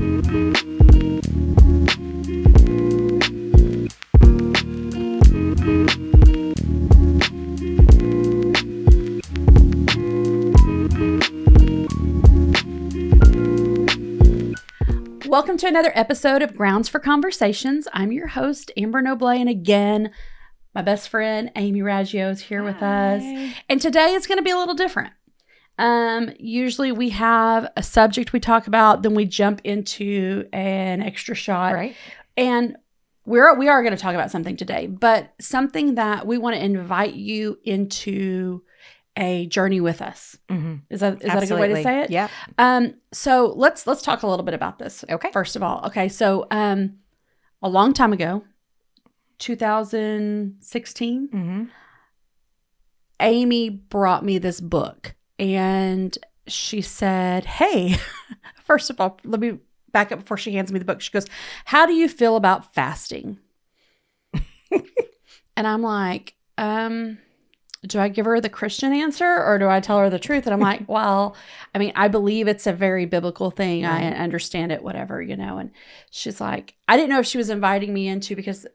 Welcome to another episode of Grounds for Conversations. I'm your host, Amber Noble, and again, my best friend, Aimee Raggio, is here with us. And today it's going to be a little different. Usually we have a subject we talk about, then we jump into an extra shot. Right. And we are going to talk about something today, but something that we want to invite you into a journey with us. Mm-hmm. Is that a good way to say it? Yeah. So let's talk a little bit about this. Okay. First of all, okay. So a long time ago, 2016, Mm-hmm. Aimee brought me this book, and she said, "Hey, first of all, let me back up before she hands me the book." She goes, "How do you feel about fasting?" And I'm like, do I give her the Christian answer or do I tell her the truth? And I'm like, well, I mean, I believe it's a very biblical thing. Right. I understand it, whatever, And she's like, I didn't know if she was inviting me into because,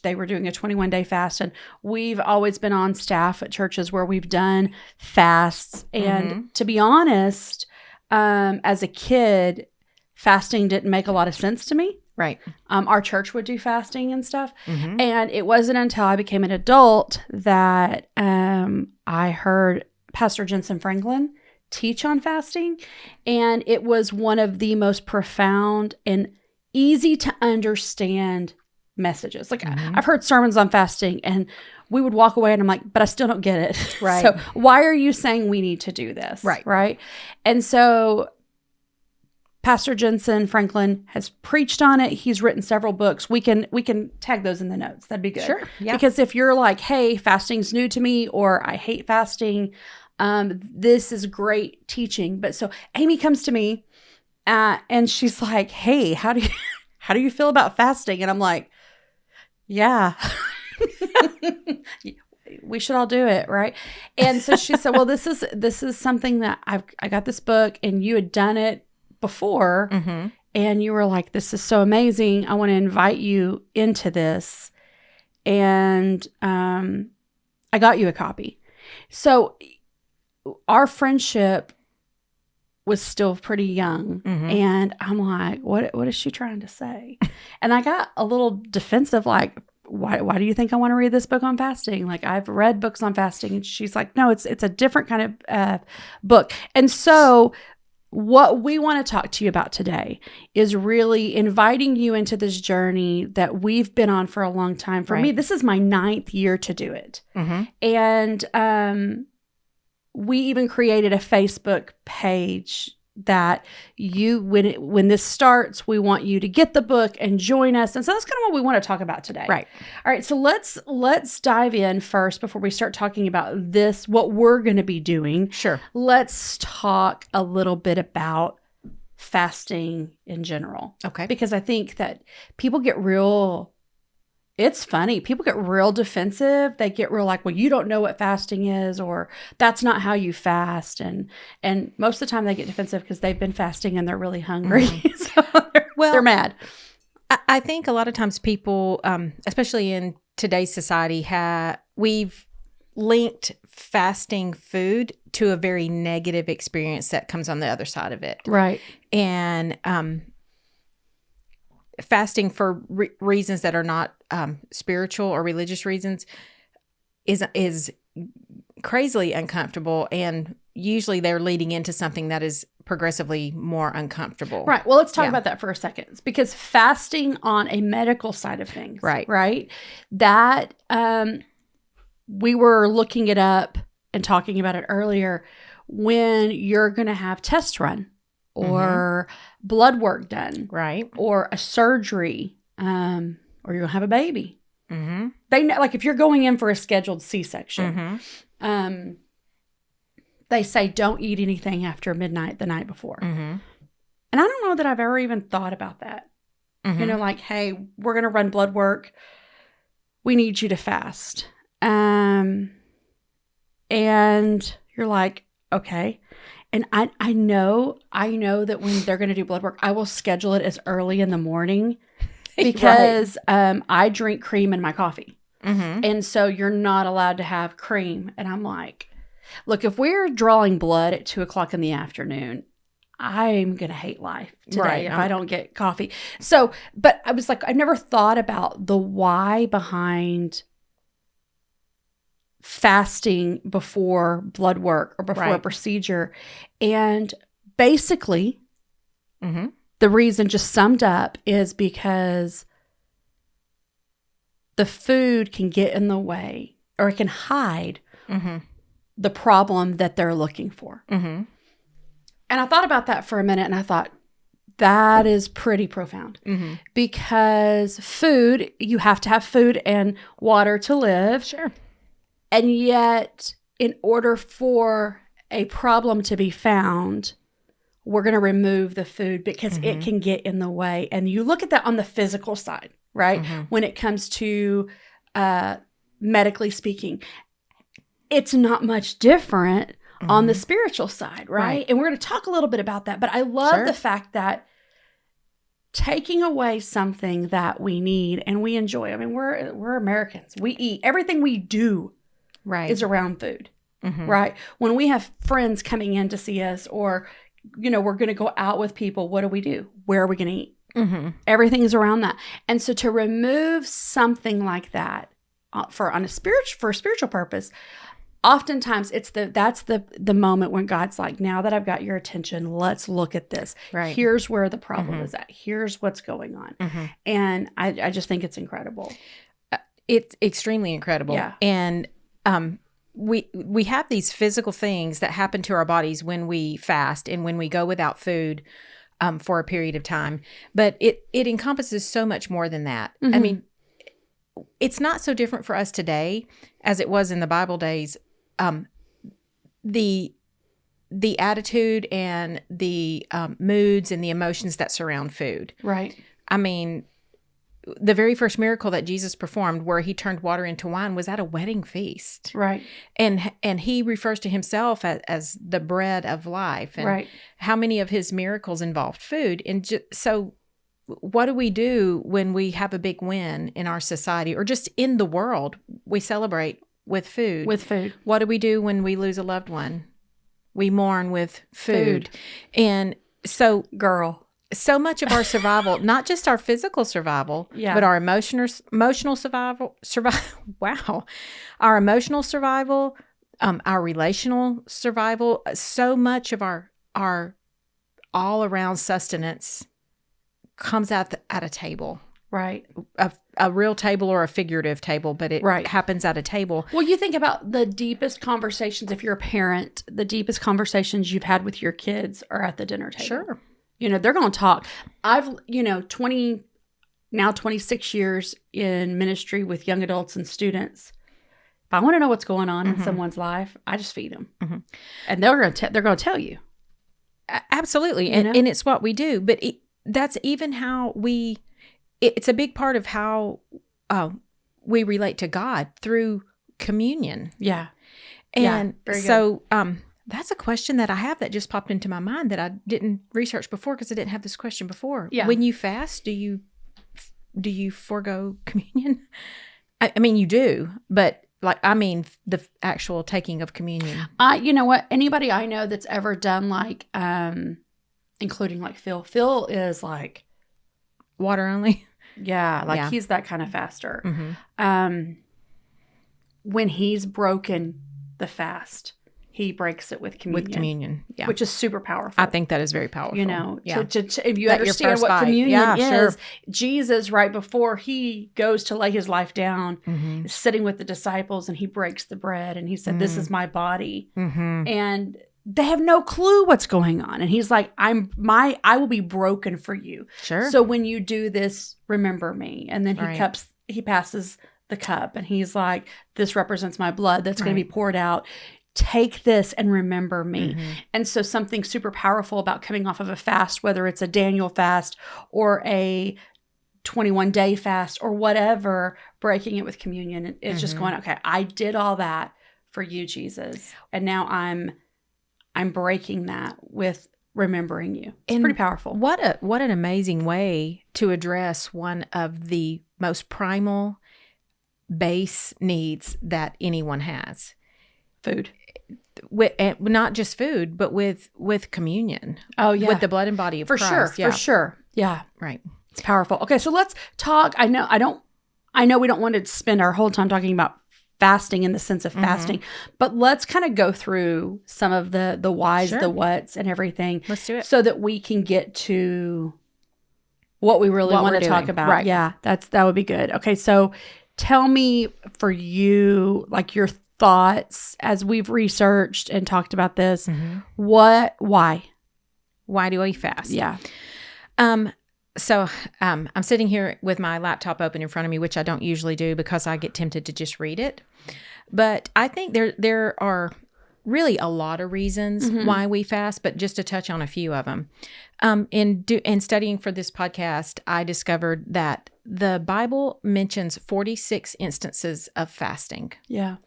they were doing a 21-day fast. And we've always been on staff at churches where we've done fasts. And to be honest, as a kid, fasting didn't make a lot of sense to me. Right. Our church would do fasting and stuff. Mm-hmm. And it wasn't until I became an adult that I heard Pastor Jensen Franklin teach on fasting. And it was one of the most profound and easy to understand messages. Like I've heard sermons on fasting and we would walk away and I'm like, but I still don't get it. Right. So why are you saying we need to do this? Right. Right. And so Pastor Jensen Franklin has preached on it. He's written several books. We can tag those in the notes. That'd be good. Sure. Yeah. Because if you're like, hey, fasting's new to me or I hate fasting, this is great teaching. But so Aimee comes to me and she's like, hey, how do you feel about fasting? And I'm like, yeah. We should all do it, right? And so she said, well, this is something that I got this book and you had done it before and you were like, this is so amazing. I want to invite you into this. And I got you a copy. So our friendship was still pretty young. And I'm like, what is she trying to say? And I got a little defensive, like, why do you think I want to read this book on fasting? Like I've read books on fasting. And she's like, no, it's a different kind of book. And so what we want to talk to you about today is really inviting you into this journey that we've been on for a long time. For me, this is my 9th year to do it. And we even created a Facebook page that when this starts, we want you to get the book and join us. And so that's kind of what we want to talk about today. Right. All right. So let's dive in first before we start talking about this, what we're going to be doing. Sure. Let's talk a little bit about fasting in general. Okay. Because I think that people get it's funny. People get real defensive. They get real like, well, you don't know what fasting is, or that's not how you fast. And most of the time they get defensive because they've been fasting and they're really hungry. So they're mad. I think a lot of times people, especially in today's society, we've linked fasting food to a very negative experience that comes on the other side of it. Right. And fasting for reasons that are not spiritual or religious reasons is crazily uncomfortable, and usually they're leading into something that is progressively more uncomfortable. Right. Well, let's talk about that for a second, because fasting on a medical side of things, right? That we were looking it up and talking about it earlier. When you're going to have tests run, or blood work done, right, or a surgery, or you're gonna have a baby. They know, like if you're going in for a scheduled C-section, they say don't eat anything after midnight the night before. And I don't know that I've ever even thought about that. You know, like, hey, we're gonna run blood work. We need you to fast. And you're like, okay. And I know that when they're going to do blood work, I will schedule it as early in the morning because I drink cream in my coffee. Mm-hmm. And so you're not allowed to have cream. And I'm like, look, if we're drawing blood at 2:00 in the afternoon, I'm going to hate life today if I don't get coffee. So, but I was like, I never thought about the why behind fasting before blood work or before a procedure. And basically, the reason just summed up is because the food can get in the way or it can hide the problem that they're looking for. Mm-hmm. And I thought about that for a minute and I thought, that is pretty profound because food, you have to have food and water to live. Sure. And yet, in order for a problem to be found, we're going to remove the food because it can get in the way. And you look at that on the physical side, right? When it comes to medically speaking, it's not much different on the spiritual side, right? And we're going to talk a little bit about that. But I love the fact that taking away something that we need and we enjoy. I mean, we're Americans. We eat. Everything we do is around food, right? When we have friends coming in to see us or, we're going to go out with people, what do? Where are we going to eat? Everything is around that. And so to remove something like that for a spiritual purpose, oftentimes that's the moment when God's like, now that I've got your attention, let's look at this. Right. Here's where the problem is at. Here's what's going on. And I just think it's incredible. It's extremely incredible. Yeah. And we have these physical things that happen to our bodies when we fast and when we go without food for a period of time. But it encompasses so much more than that. I mean, it's not so different for us today as it was in the Bible days. The attitude and the moods and the emotions that surround food. Right. I mean, the very first miracle that Jesus performed where he turned water into wine was at a wedding feast. Right. And he refers to himself as the bread of life. And how many of his miracles involved food? And so what do we do when we have a big win in our society or just in the world? We celebrate with food. What do we do when we lose a loved one? We mourn with food. And so, so much of our survival, not just our physical survival, but our emotional survival. Wow. Our emotional survival, our relational survival, so much of our all around sustenance comes at a table. Right. A real table or a figurative table, but it happens at a table. Well, you think about the deepest conversations, if you're a parent, the deepest conversations you've had with your kids are at the dinner table. Sure. They're going to talk. I've, 26 years in ministry with young adults and students. If I want to know what's going on in someone's life, I just feed them. And they're going to tell you. Absolutely. And it's what we do. But that's even how it's a big part of how we relate to God through communion. Yeah. And so that's a question that I have that just popped into my mind that I didn't research before because I didn't have this question before. Yeah. When you fast, do you forego communion? I mean, you do, but the actual taking of communion. You know what? Anybody I know that's ever done including Phil is like water only. Yeah. He's that kind of faster. When he's broken the fast, he breaks it with communion. Yeah. Which is super powerful. I think that is very powerful. If you understand what communion is, Jesus, right before he goes to lay his life down, is sitting with the disciples and he breaks the bread and he said, this is my body. And they have no clue what's going on. And he's like, I will be broken for you. Sure. So when you do this, remember me. And then he passes the cup and he's like, this represents my blood that's going to be poured out. Take this and remember me. And so something super powerful about coming off of a fast, whether it's a Daniel fast or a 21-day fast or whatever, breaking it with communion is just going, okay, I did all that for you, Jesus. And now I'm breaking that with remembering you. It's And pretty powerful. What an amazing way to address one of the most primal base needs that anyone has. Food. And not just food, but with communion. Oh, yeah. With the blood and body of For Christ. sure. For sure. Yeah. Right. It's powerful. Okay, so let's talk. I know we don't want to spend our whole time talking about fasting in the sense of fasting, but let's kind of go through some of the whys, the whats, and everything. Let's do it. So that we can get to what we really want to talk about. Right. Yeah, that would be good. Okay, so tell me for you, like your thoughts as we've researched and talked about this. Why do we fast? Yeah. So I'm sitting here with my laptop open in front of me, which I don't usually do because I get tempted to just read it. But I think there are really a lot of reasons why we fast, but just to touch on a few of them. In studying for this podcast, I discovered that the Bible mentions 46 instances of fasting. Yeah.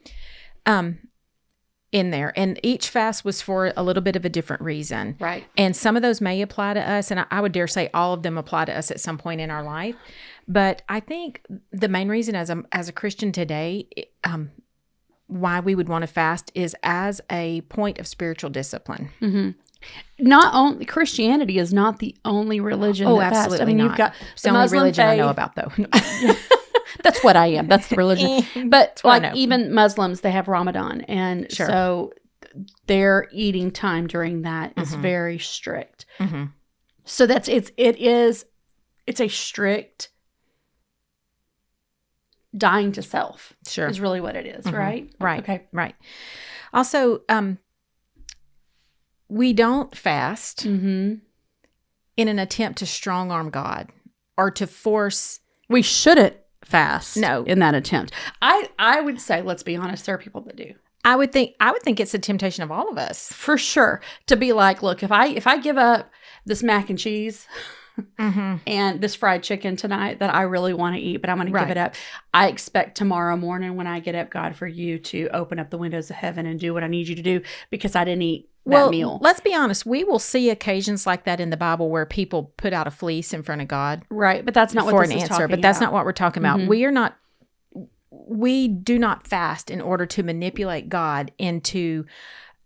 In there, and each fast was for a little bit of a different reason. Right. And some of those may apply to us, and I would dare say all of them apply to us at some point in our life. But I think the main reason as a Christian today, why we would want to fast is as a point of spiritual discipline. Not only Christianity is not the only religion. Oh, that fasts. absolutely I mean, not. you've got It's the only Muslim religion I know faith. about, though. That's what I am. That's the religion. But what I like know. even Muslims, they have Ramadan, and so their eating time during that is very strict. So it's a strict dying to self. Sure. Is really what it is, right? Right. Okay. Right. Also, we don't fast in an attempt to strong arm God or to force. We shouldn't fast. No. In that attempt. I would say, let's be honest, there are people that do. I would think it's a temptation of all of us. For sure. To be like, look, if I give up this mac and cheese and this fried chicken tonight that I really want to eat, but I'm going to give it up. I expect tomorrow morning when I get up, God, for you to open up the windows of heaven and do what I need you to do because I didn't eat that meal. Let's be honest. We will see occasions like that in the Bible where people put out a fleece in front of God. Right. But that's not what this is talking about. But that's not what we're talking about. We do not fast in order to manipulate God into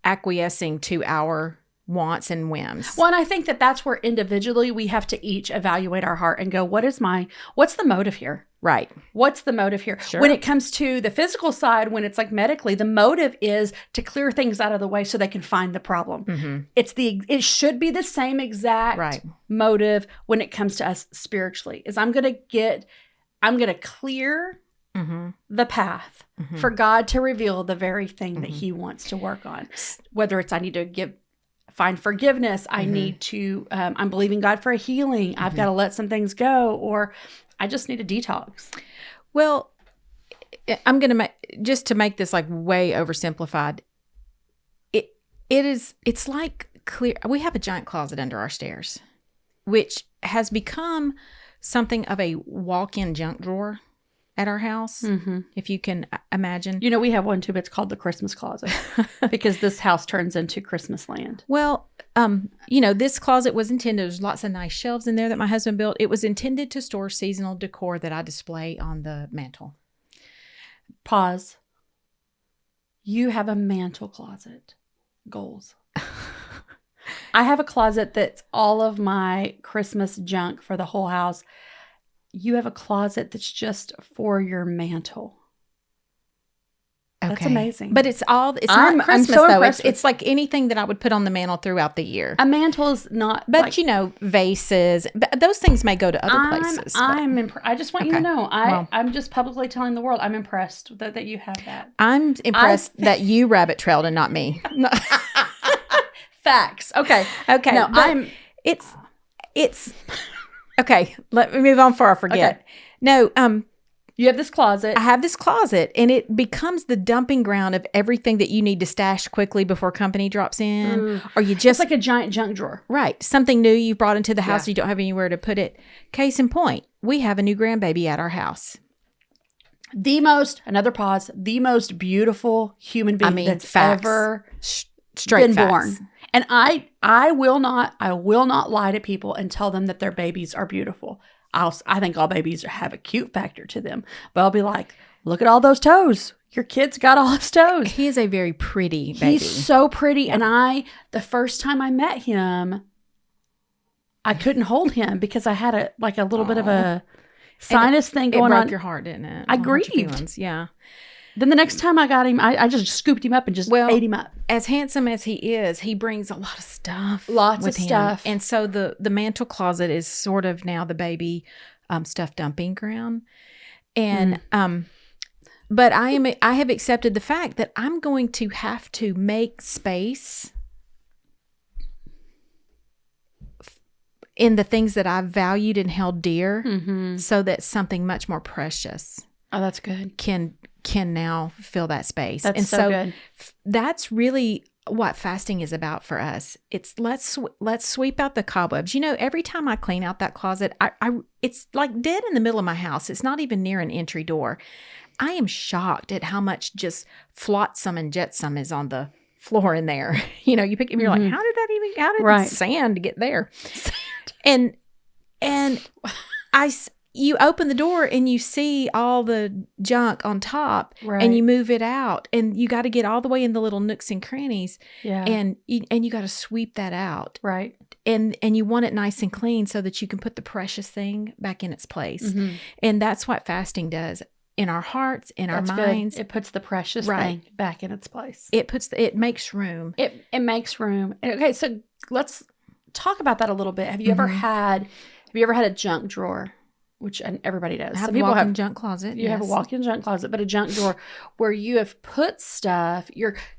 acquiescing to our wants and whims. Well, and I think that's where individually we have to each evaluate our heart and go, what's the motive here? Right. What's the motive here? Sure. When it comes to the physical side, when it's like medically, the motive is to clear things out of the way so they can find the problem. It should be the same exact motive when it comes to us spiritually. Is I'm going to clear the path for God to reveal the very thing that He wants to work on. Whether it's I need to find forgiveness, I need to, I'm believing God for a healing. I've got to let some things go, or I just need a detox. Well, I'm going to just to make this like way oversimplified. It's like clear. We have a giant closet under our stairs, which has become something of a walk-in junk drawer at our house, if you can imagine. You know, we have one too, but it's called the Christmas closet because this house turns into Christmas land. Well, this closet was intended, there's lots of nice shelves in there that my husband built. It was intended to store seasonal decor that I display on the mantle. Pause. You have a mantle closet. Goals. I have a closet that's all of my Christmas junk for the whole house. You have a closet that's just for your mantle. That's amazing. But it's not Christmas, I'm so though. impressed It's like anything that I would put on the mantle throughout the year. A mantle is not... But, vases. But those things may go to other places. I just want you to know. I'm just publicly telling the world I'm impressed that you have that. I'm impressed that you rabbit trailed and not me. Facts. Okay. No, it's... Okay, let me move on before I forget. Okay. No, you have this closet. I have this closet, and it becomes the dumping ground of everything that you need to stash quickly before company drops in, or you just it's like a giant junk drawer. Right, something new you brought into the house, you don't have anywhere to put it. Case in point, we have a new grandbaby at our house. The most beautiful human being that's ever straight been facts. born. And I will not lie to people and tell them that their babies are beautiful. I think all babies have a cute factor to them, but I'll be like, look at all those toes. Your kid's got all his toes. He is a very pretty baby. He's so pretty. Yeah. And the first time I met him, I couldn't hold him because I had a little bit of a sinus thing going on. It broke your heart, didn't it? I grieved. Yeah. Then the next time I got him, I just scooped him up and just ate him up. As handsome as he is, he brings a lot of stuff. Lots of stuff. And so the mantle closet is sort of now the baby stuff dumping ground. And but I have accepted the fact that I'm going to have to make space in the things that I've valued and held dear so that something much more precious that's good can now fill that space. That's so good. That's really what fasting is about for us. It's let's sweep out the cobwebs. Every time I clean out that closet, it's like dead in the middle of my house. It's not even near an entry door. I am shocked at how much just flotsam and jetsam is on the floor in there. You pick it and you're like, how did sand get there? And you open the door and you see all the junk on top and you move it out and you got to get all the way in the little nooks and crannies and you got to sweep that out. Right. And you want it nice and clean so that you can put the precious thing back in its place. And that's what fasting does in our hearts, in our minds. Good. It puts the precious thing back in its place. It makes room. It makes room. Okay. So let's talk about that a little bit. Have you ever had a junk drawer? Which everybody does. Some people have a junk closet. You have a walk-in junk closet, but a junk drawer where you have put stuff.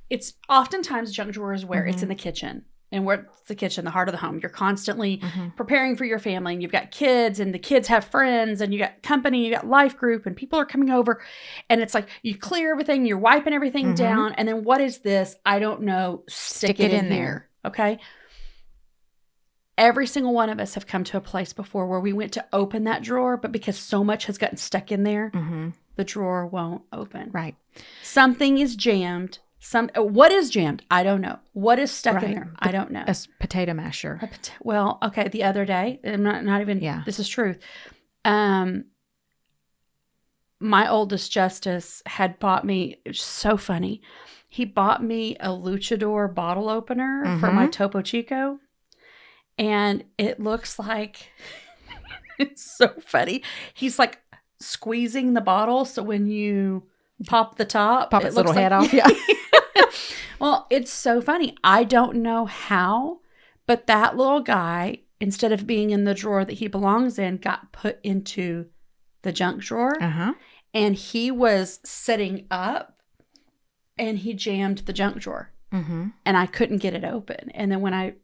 It's oftentimes junk drawers where it's in the kitchen, and where it's the kitchen, the heart of the home. You're constantly preparing for your family, and you've got kids, and the kids have friends, and you got company, you got life group, and people are coming over, and it's like you clear everything, you're wiping everything down, and then what is this? I don't know. Stick it in there. Okay. Every single one of us have come to a place before where we went to open that drawer, but because so much has gotten stuck in there, the drawer won't open. Right. Something is jammed. What is jammed? I don't know. What is stuck in there? I don't know. A potato masher. Well, okay. The other day, I'm not even. Yeah. This is truth. My oldest Justice had bought me. It was so funny. He bought me a luchador bottle opener for my Topo Chico. And it looks like, it's so funny. He's like squeezing the bottle. So when you pop the top, pop its little head off. Yeah. Well, it's so funny. I don't know how, but that little guy, instead of being in the drawer that he belongs in, got put into the junk drawer. And he was sitting up and he jammed the junk drawer. And I couldn't get it open. And then when I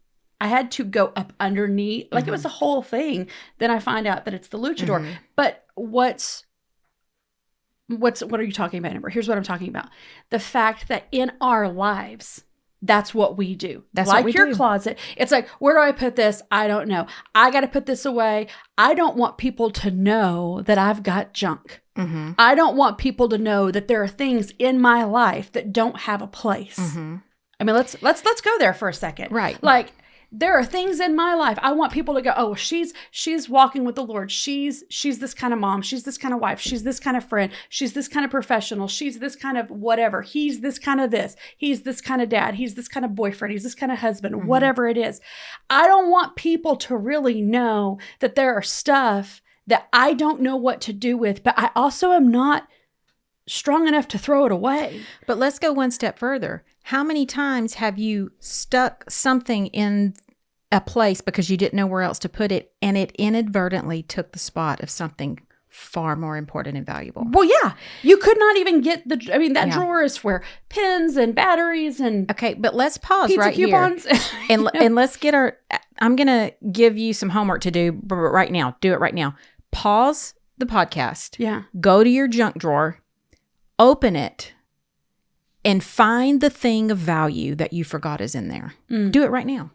had to go up underneath, like it was a whole thing. Then I find out that it's the luchador. But what are you talking about, Amber? Here's what I'm talking about. The fact that in our lives, that's what we do. That's like what we do. Closet. It's like, where do I put this? I don't know. I got to put this away. I don't want people to know that I've got junk. I don't want people to know that there are things in my life that don't have a place. I mean, let's go there for a second. Right. Like, there are things in my life. I want people to go, oh, she's walking with the Lord. She's this kind of mom. She's this kind of wife. She's this kind of friend. She's this kind of professional. She's this kind of whatever. He's this kind of this. He's this kind of dad. He's this kind of boyfriend. He's this kind of husband, whatever it is. I don't want people to really know that there are stuff that I don't know what to do with, but I also am not strong enough to throw it away. But let's go one step further. How many times have you stuck something in a place because you didn't know where else to put it, and it inadvertently took the spot of something far more important and valuable? Well, yeah. You could not even get that drawer is where pens and batteries and okay, but let's pause right coupons. Here. and let's get I'm going to give you some homework to do right now. Do it right now. Pause the podcast. Yeah. Go to your junk drawer, open it, and find the thing of value that you forgot is in there. Do it right now.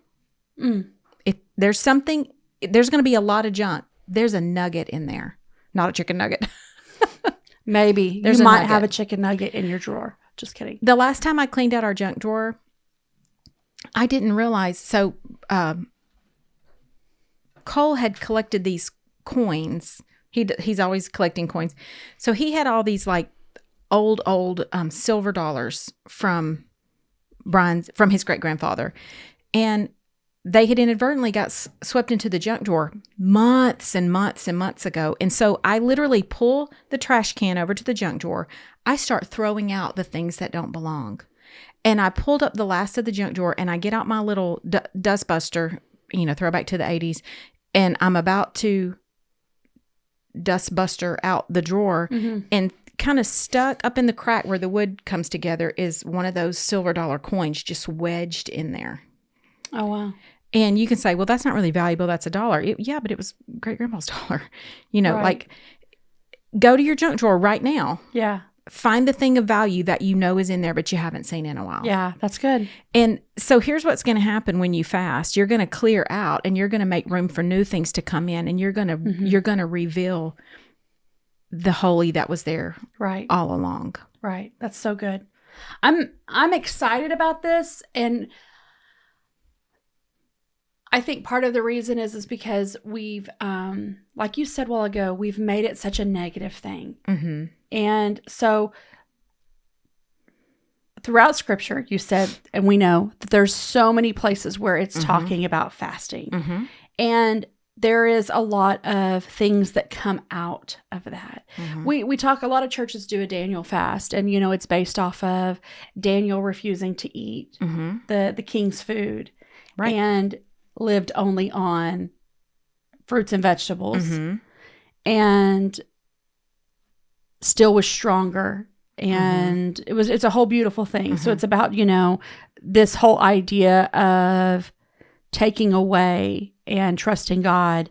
If there's something, there's going to be a lot of junk. There's a nugget in there. Not a chicken nugget. Maybe. You might have a chicken nugget in your drawer. Just kidding. The last time I cleaned out our junk drawer, I didn't realize. So Cole had collected these coins. He's always collecting coins. So he had all these like old silver dollars from his great grandfather, and they had inadvertently got swept into the junk drawer months and months and months ago. And so I literally pull the trash can over to the junk drawer. I start throwing out the things that don't belong. And I pulled up the last of the junk drawer, and I get out my little dust buster, throwback to the 80s. And I'm about to dust buster out the drawer, and kind of stuck up in the crack where the wood comes together is one of those silver dollar coins just wedged in there. Oh, wow. And you can say, well, that's not really valuable. That's $1. Yeah, but it was great grandma's dollar. Right. Like, go to your junk drawer right now. Yeah. Find the thing of value that you know is in there, but you haven't seen in a while. Yeah, that's good. And so here's what's going to happen when you fast. You're going to clear out, and you're going to make room for new things to come in, and you're going to reveal the holy that was there right all along. Right. That's so good. I'm excited about this, and I think part of the reason is because we've, like you said a while ago, we've made it such a negative thing. Mm-hmm. And so throughout Scripture, you said, and we know that there's so many places where it's talking about fasting. Mm-hmm. And there is a lot of things that come out of that. Mm-hmm. We talk, a lot of churches do a Daniel fast, and, it's based off of Daniel refusing to eat the king's food. Right. And lived only on fruits and vegetables, and still was stronger. And it's a whole beautiful thing. So it's about, this whole idea of taking away and trusting God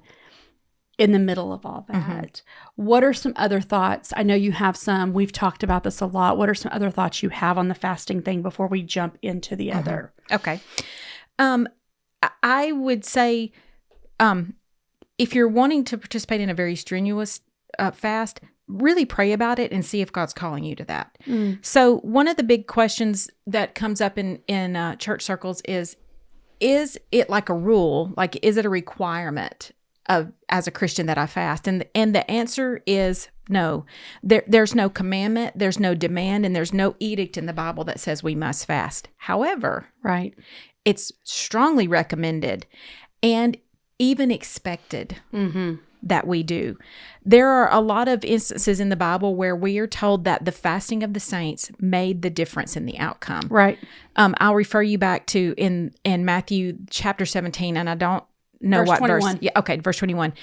in the middle of all that. What are some other thoughts? I know you have some. We've talked about this a lot. What are some other thoughts you have on the fasting thing before we jump into the other? Okay. I would say, if you're wanting to participate in a very strenuous fast, really pray about it and see if God's calling you to that. So one of the big questions that comes up in church circles is it like a rule? Like, is it a requirement as a Christian that I fast? And the answer is no. There's no commandment, there's no demand, and there's no edict in the Bible that says we must fast. However, right, it's strongly recommended and even expected that we do. There are a lot of instances in the Bible where we are told that the fasting of the saints made the difference in the outcome. Right. I'll refer you back to in Matthew chapter 17, and I don't know verse what 21. verse. Yeah, okay, verse 21.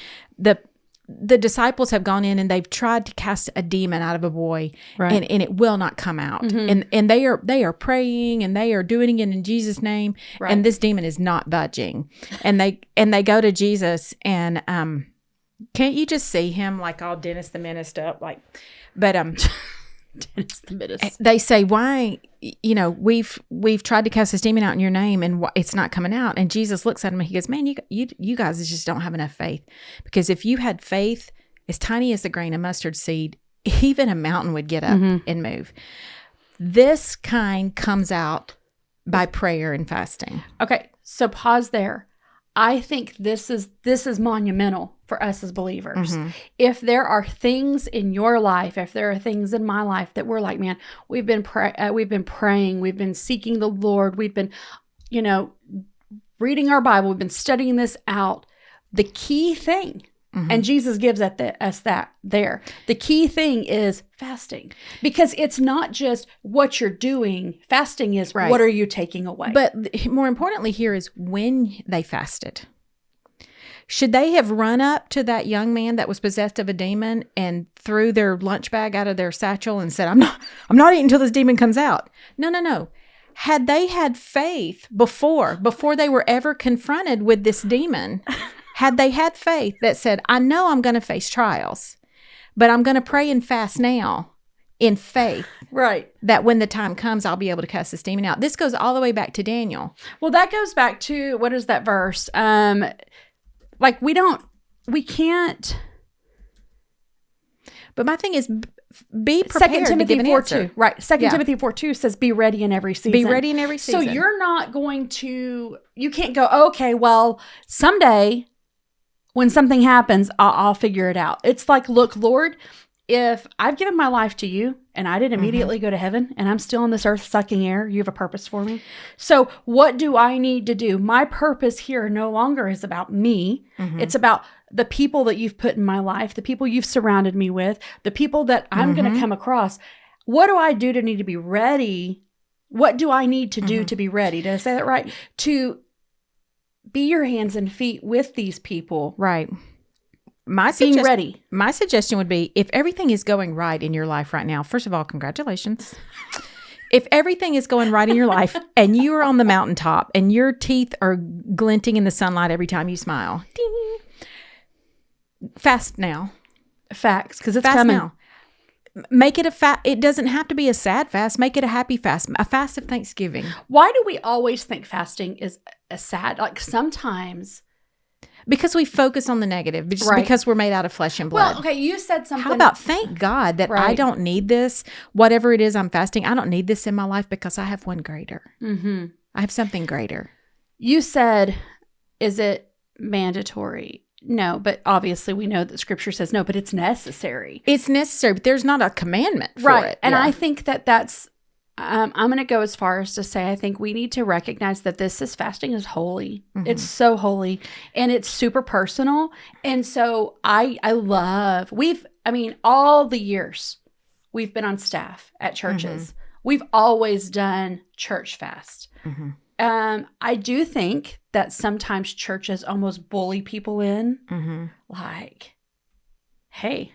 The disciples have gone in and they've tried to cast a demon out of a boy, right, and it will not come out. And they are praying and they are doing it in Jesus' name, right, and this demon is not budging. And they go to Jesus, and can't you just see him like all Dennis the Menace up, like? But Dennis the Menace. They say, why? We've tried to cast this demon out in your name, and it's not coming out. And Jesus looks at him and he goes, man, you guys just don't have enough faith. Because if you had faith as tiny as the grain of mustard seed, even a mountain would get up and move. This kind comes out by prayer and fasting. Okay, so pause there. I think this is monumental for us as believers. If there are things in your life, if there are things in my life that we're like, man, we've been praying, we've been seeking the Lord, we've been, reading our Bible, we've been studying this out. The key thing, and Jesus gives us that there. The key thing is fasting, because it's not just what you're doing. Fasting is right. What are you taking away? But more importantly here is when they fasted. Should they have run up to that young man that was possessed of a demon and threw their lunch bag out of their satchel and said, I'm not eating until this demon comes out? No. Had they had faith before they were ever confronted with this demon, had they had faith that said, I know I'm going to face trials, but I'm going to pray and fast now in faith. Right. That when the time comes, I'll be able to cast this demon out. This goes all the way back to Daniel. Well, that goes back to, what is that verse? We can't. But my thing is, be prepared 2 Timothy to give an 4, answer. 2. Right. 2 Timothy 4:2 says, be ready in every season. Be ready in every So season. you're not going to, you can't go, okay, well, someday when something happens, I'll figure it out. It's like, look, Lord, if I've given my life to you and I didn't immediately go to heaven and I'm still on this earth sucking air, you have a purpose for me. So what do I need to do? My purpose here no longer is about me. It's about the people that you've put in my life, the people you've surrounded me with, the people that I'm going to come across. What do I do to need to be ready? What do I need to do to be ready? Did I say that right? To be your hands and feet with these people. Right. Being ready. My suggestion would be, if everything is going right in your life right now, first of all, congratulations. If everything is going right in your life and you are on the mountaintop and your teeth are glinting in the sunlight every time you smile, ding, fast now. Facts, because it's Fast coming. now. Make it a fast. It doesn't have to be a sad fast. Make it a happy fast. A fast of Thanksgiving. Why do we always think fasting is a sad? Like sometimes. Because we focus on the negative. Just Right. because we're made out of flesh and blood. Well, okay, you said something. How about thank God that I Right. don't need this, whatever it is I'm fasting, I don't need this in my life because I have one greater. I have something greater. You said, is it mandatory? No, but obviously we know that scripture says no, but it's necessary. It's necessary, but there's not a commandment for Right. it. And Yeah. I think that that's, I'm going to go as far as to say, I think we need to recognize that fasting is holy. It's so holy and it's super personal. And so I love, all the years we've been on staff at churches, we've always done church fast. I do think that sometimes churches almost bully people in, like, hey,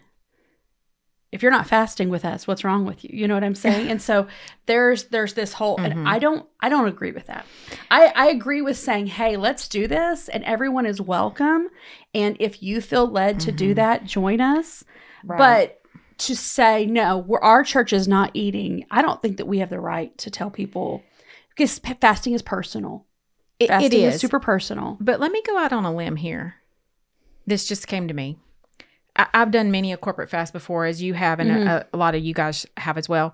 if you're not fasting with us, what's wrong with you? You know what I'm saying? And so there's this whole, and I don't agree with that. I agree with saying, hey, let's do this, and everyone is welcome. And if you feel led to do that, join us. Right. But to say no, our church is not eating, I don't think that we have the right to tell people, because fasting is personal. Fasting is super personal. But let me go out on a limb here. This just came to me. I've done many a corporate fast before, as you have, and a lot of you guys have as well.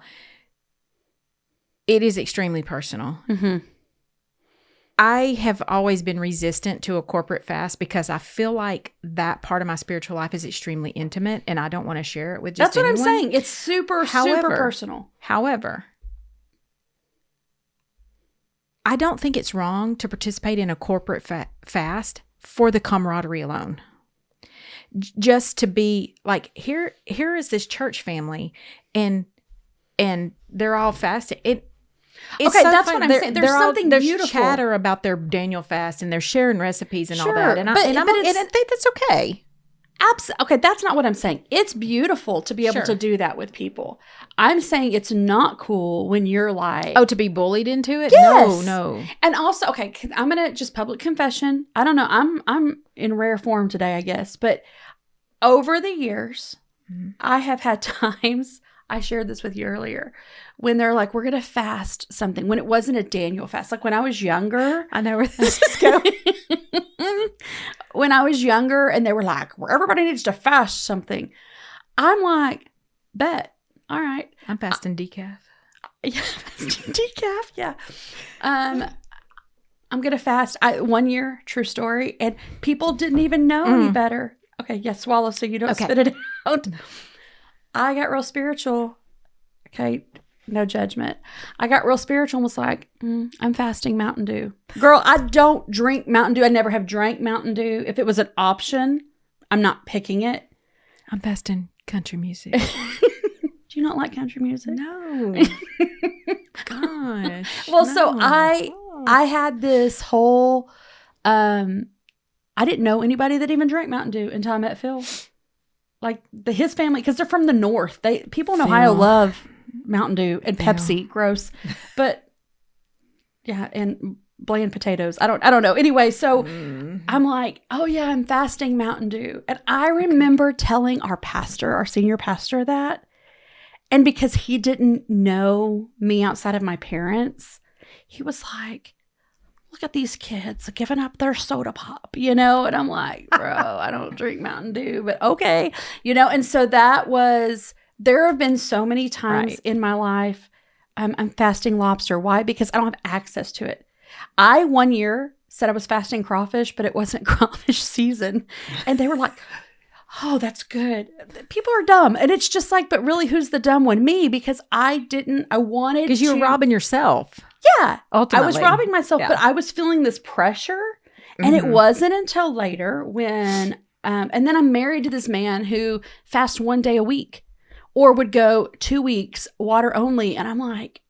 It is extremely personal. I have always been resistant to a corporate fast because I feel like that part of my spiritual life is extremely intimate, and I don't want to share it with just anyone. That's what I'm saying. It's super personal. However, I don't think it's wrong to participate in a corporate fast for the camaraderie alone. Just to be like, here is this church family, and they're all fasting. It's okay, so that's fun. what I'm saying. There's something beautiful. There's chatter about their Daniel fast, and they're sharing recipes and all Sure, that. And I think that's okay. Okay, that's not what I'm saying. It's beautiful to be able to do that with people. I'm saying it's not cool when you're like, oh, to be bullied into it? Yes. No. And also, okay, I'm gonna just public confession. I don't know. I'm in rare form today, I guess. But over the years, I have had times. I shared this with you earlier, when they're like, we're gonna fast something, when it wasn't a Daniel fast. Like when I was younger, I know where this is going. When I was younger and they were like, well, everybody needs to fast something. I'm like, bet. All right. I'm fasting decaf. Yeah, decaf. Yeah. I'm going to fast. One year, true story. And people didn't even know any better. Okay. Yeah. Swallow so you don't spit it out. I got real spiritual. Okay. No judgment. I got real spiritual and was like, I'm fasting Mountain Dew. Girl, I don't drink Mountain Dew. I never have drank Mountain Dew. If it was an option, I'm not picking it. I'm fasting country music. Do you not like country music? No. Gosh. Well, so I had this whole, I didn't know anybody that even drank Mountain Dew until I met Phil. Like his family, because they're from the north. People in Ohio love Mountain Dew and Pepsi. Gross. But yeah, and bland potatoes. I don't know. Anyway, so I'm like, oh yeah, I'm fasting Mountain Dew. And I remember telling our senior pastor that. And because he didn't know me outside of my parents, he was like, look at these kids giving up their soda pop, and I'm like, bro, I don't drink Mountain Dew, but okay, and so there have been so many times in my life, I'm fasting lobster. Why? Because I don't have access to it. I, one year, said I was fasting crawfish, but it wasn't crawfish season. And they were like, oh, that's good. People are dumb. And it's just like, but really, who's the dumb one? Me, because I wanted to. Because you were robbing yourself. Yeah. Ultimately. I was robbing myself, but I was feeling this pressure. And it wasn't until later when, and then I'm married to this man who fasts 1 day a week or would go 2 weeks water only. And I'm like,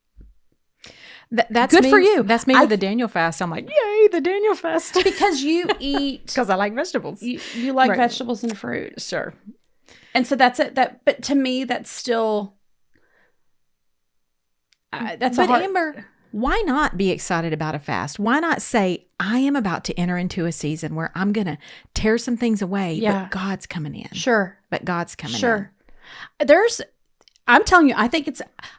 that's good me, for you. That's me with the Daniel fast. I'm like, yay, the Daniel fast. Because you eat. Because I like vegetables. You like vegetables and fruit. Sure. And so that's it. But to me, that's still. That's but Amber, why not be excited about a fast? Why not say, I am about to enter into a season where I'm going to tear some things away, but God's coming in. Sure. But God's coming in. Sure. I'm telling you, I think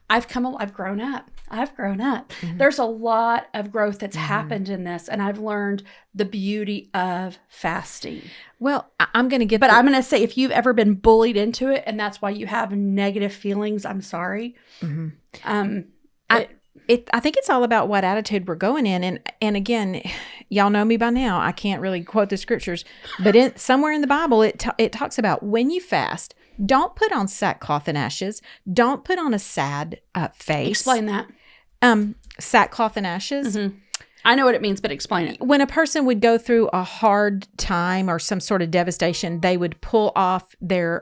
I've grown up. Mm-hmm. There's a lot of growth that's happened in this, and I've learned the beauty of fasting. Well, I'm going to I'm going to say, if you've ever been bullied into it, and that's why you have negative feelings, I'm sorry. Mm-hmm. I think it's all about what attitude we're going in. And again, y'all know me by now. I can't really quote the scriptures, but somewhere in the Bible, it talks about when you fast, don't put on sackcloth and ashes. Don't put on a sad face. Explain that. Sackcloth and ashes. Mm-hmm. I know what it means, but explain it. When a person would go through a hard time or some sort of devastation, they would pull off their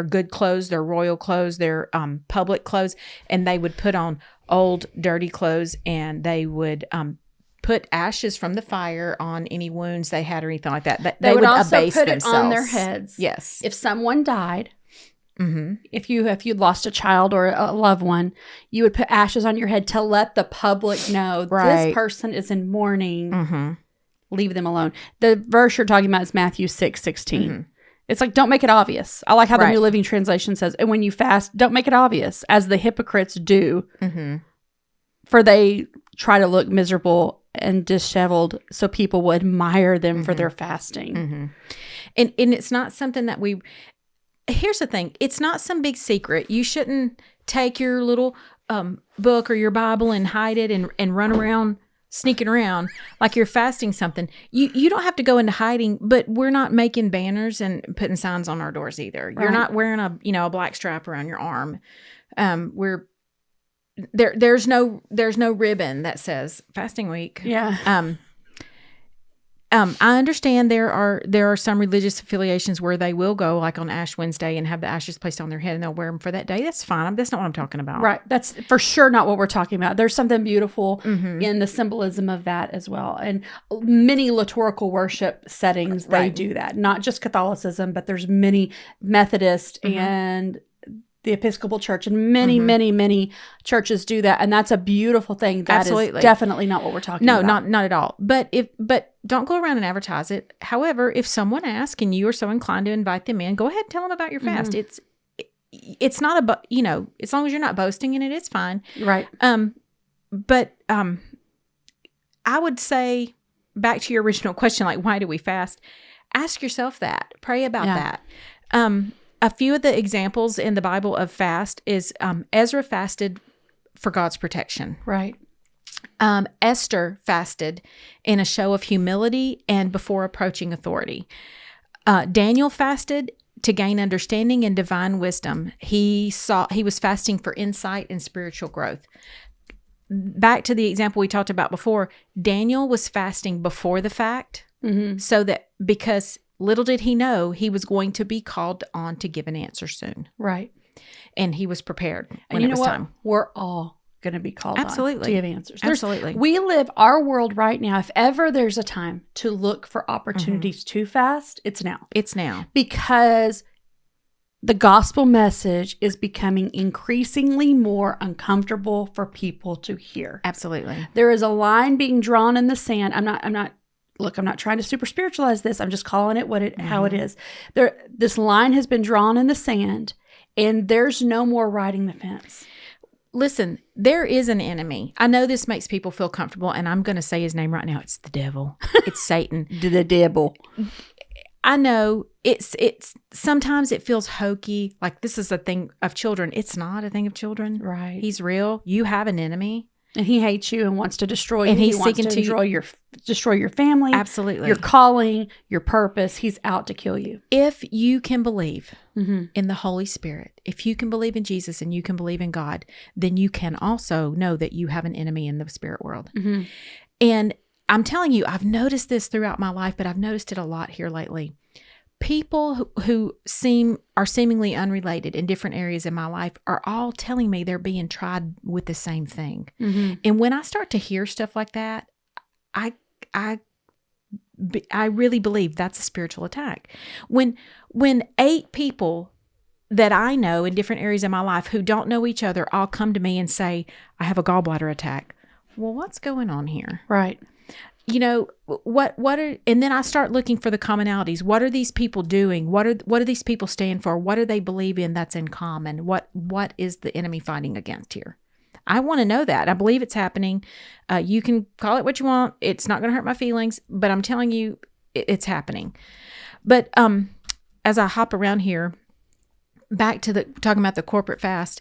good clothes, their royal clothes, their public clothes, and they would put on old, dirty clothes, and they would put ashes from the fire on any wounds they had or anything like that. They would also abase put themselves. it on their heads. Yes. If someone died, mm-hmm. if you'd lost a child or a loved one, you would put ashes on your head to let the public know this person is in mourning. Mm-hmm. Leave them alone. The verse you're talking about is Matthew 6:16. Mm-hmm. It's like, don't make it obvious. I like how the New Living Translation says, and when you fast, don't make it obvious, as the hypocrites do, mm-hmm. for they try to look miserable and disheveled so people will admire them for their fasting. Mm-hmm. And it's not something that here's the thing. It's not some big secret. You shouldn't take your little book or your Bible and hide it and run around sneaking around like you're fasting something. You don't have to go into hiding, but we're not making banners and putting signs on our doors either. Right. You're not wearing a black strap around your arm. There's no ribbon that says fasting week. Yeah. I understand there are some religious affiliations where they will go like on Ash Wednesday and have the ashes placed on their head and they'll wear them for that day. That's fine. That's not what I'm talking about. Right. That's for sure not what we're talking about. There's something beautiful in the symbolism of that as well. And many liturgical worship settings, they do that. Not just Catholicism, but there's many Methodist and the Episcopal Church and many, many churches do that. And that's a beautiful thing. That is definitely not what we're talking about. No, not at all. But don't go around and advertise it. However, if someone asks and you are so inclined to invite them in, go ahead and tell them about your fast. It's not as long as you're not boasting in it, it's fine. Right. But I would say back to your original question, like, why do we fast? Ask yourself that. Pray about that. A few of the examples in the Bible of fast is Ezra fasted for God's protection. Right. Esther fasted in a show of humility and before approaching authority. Daniel fasted to gain understanding and divine wisdom. He was fasting for insight and spiritual growth. Back to the example we talked about before, Daniel was fasting before the fact, so that because little did he know he was going to be called on to give an answer soon. Right. And he was prepared when it was what? time. We're all going to be called on to give answers. Absolutely. We live our world right now. If ever there's a time to look for opportunities to fast, it's now. It's now. Because the gospel message is becoming increasingly more uncomfortable for people to hear. Absolutely. There is a line being drawn in the sand. I'm not trying to super spiritualize this. I'm just calling it how it is. This line has been drawn in the sand, and there's no more riding the fence. listen, there is an enemy. I know this makes people feel comfortable, and I'm going to say his name right now. It's the devil. It's Satan. The devil. I know it's sometimes it feels hokey, like this is a thing of children. It's not a thing of children. Right. He's real. You have an enemy. And he hates you and wants to destroy you. And he's he wants seeking to to destroy your family. Absolutely. Your calling, your purpose. He's out to kill you. If you can believe in the Holy Spirit, if you can believe in Jesus and you can believe in God, then you can also know that you have an enemy in the spirit world. And I'm telling you, I've noticed this throughout my life, but I've noticed it a lot here lately. People who are seemingly unrelated in different areas in my life are all telling me they're being tried with the same thing. And when I start to hear stuff like that, I really believe that's a spiritual attack. When 8 people that I know in different areas of my life who don't know each other all come to me and say, I have a gallbladder attack. Well, what's going on here? Right. You know, what are, and then I start looking for the commonalities. What are these people doing? What do these people stand for? What do they believe in that's in common? What is the enemy fighting against here? I want to know that. I believe it's happening. You can call it what you want. It's not going to hurt my feelings, but I'm telling you, it's happening. But as I hop around here, back to talking about the corporate fast,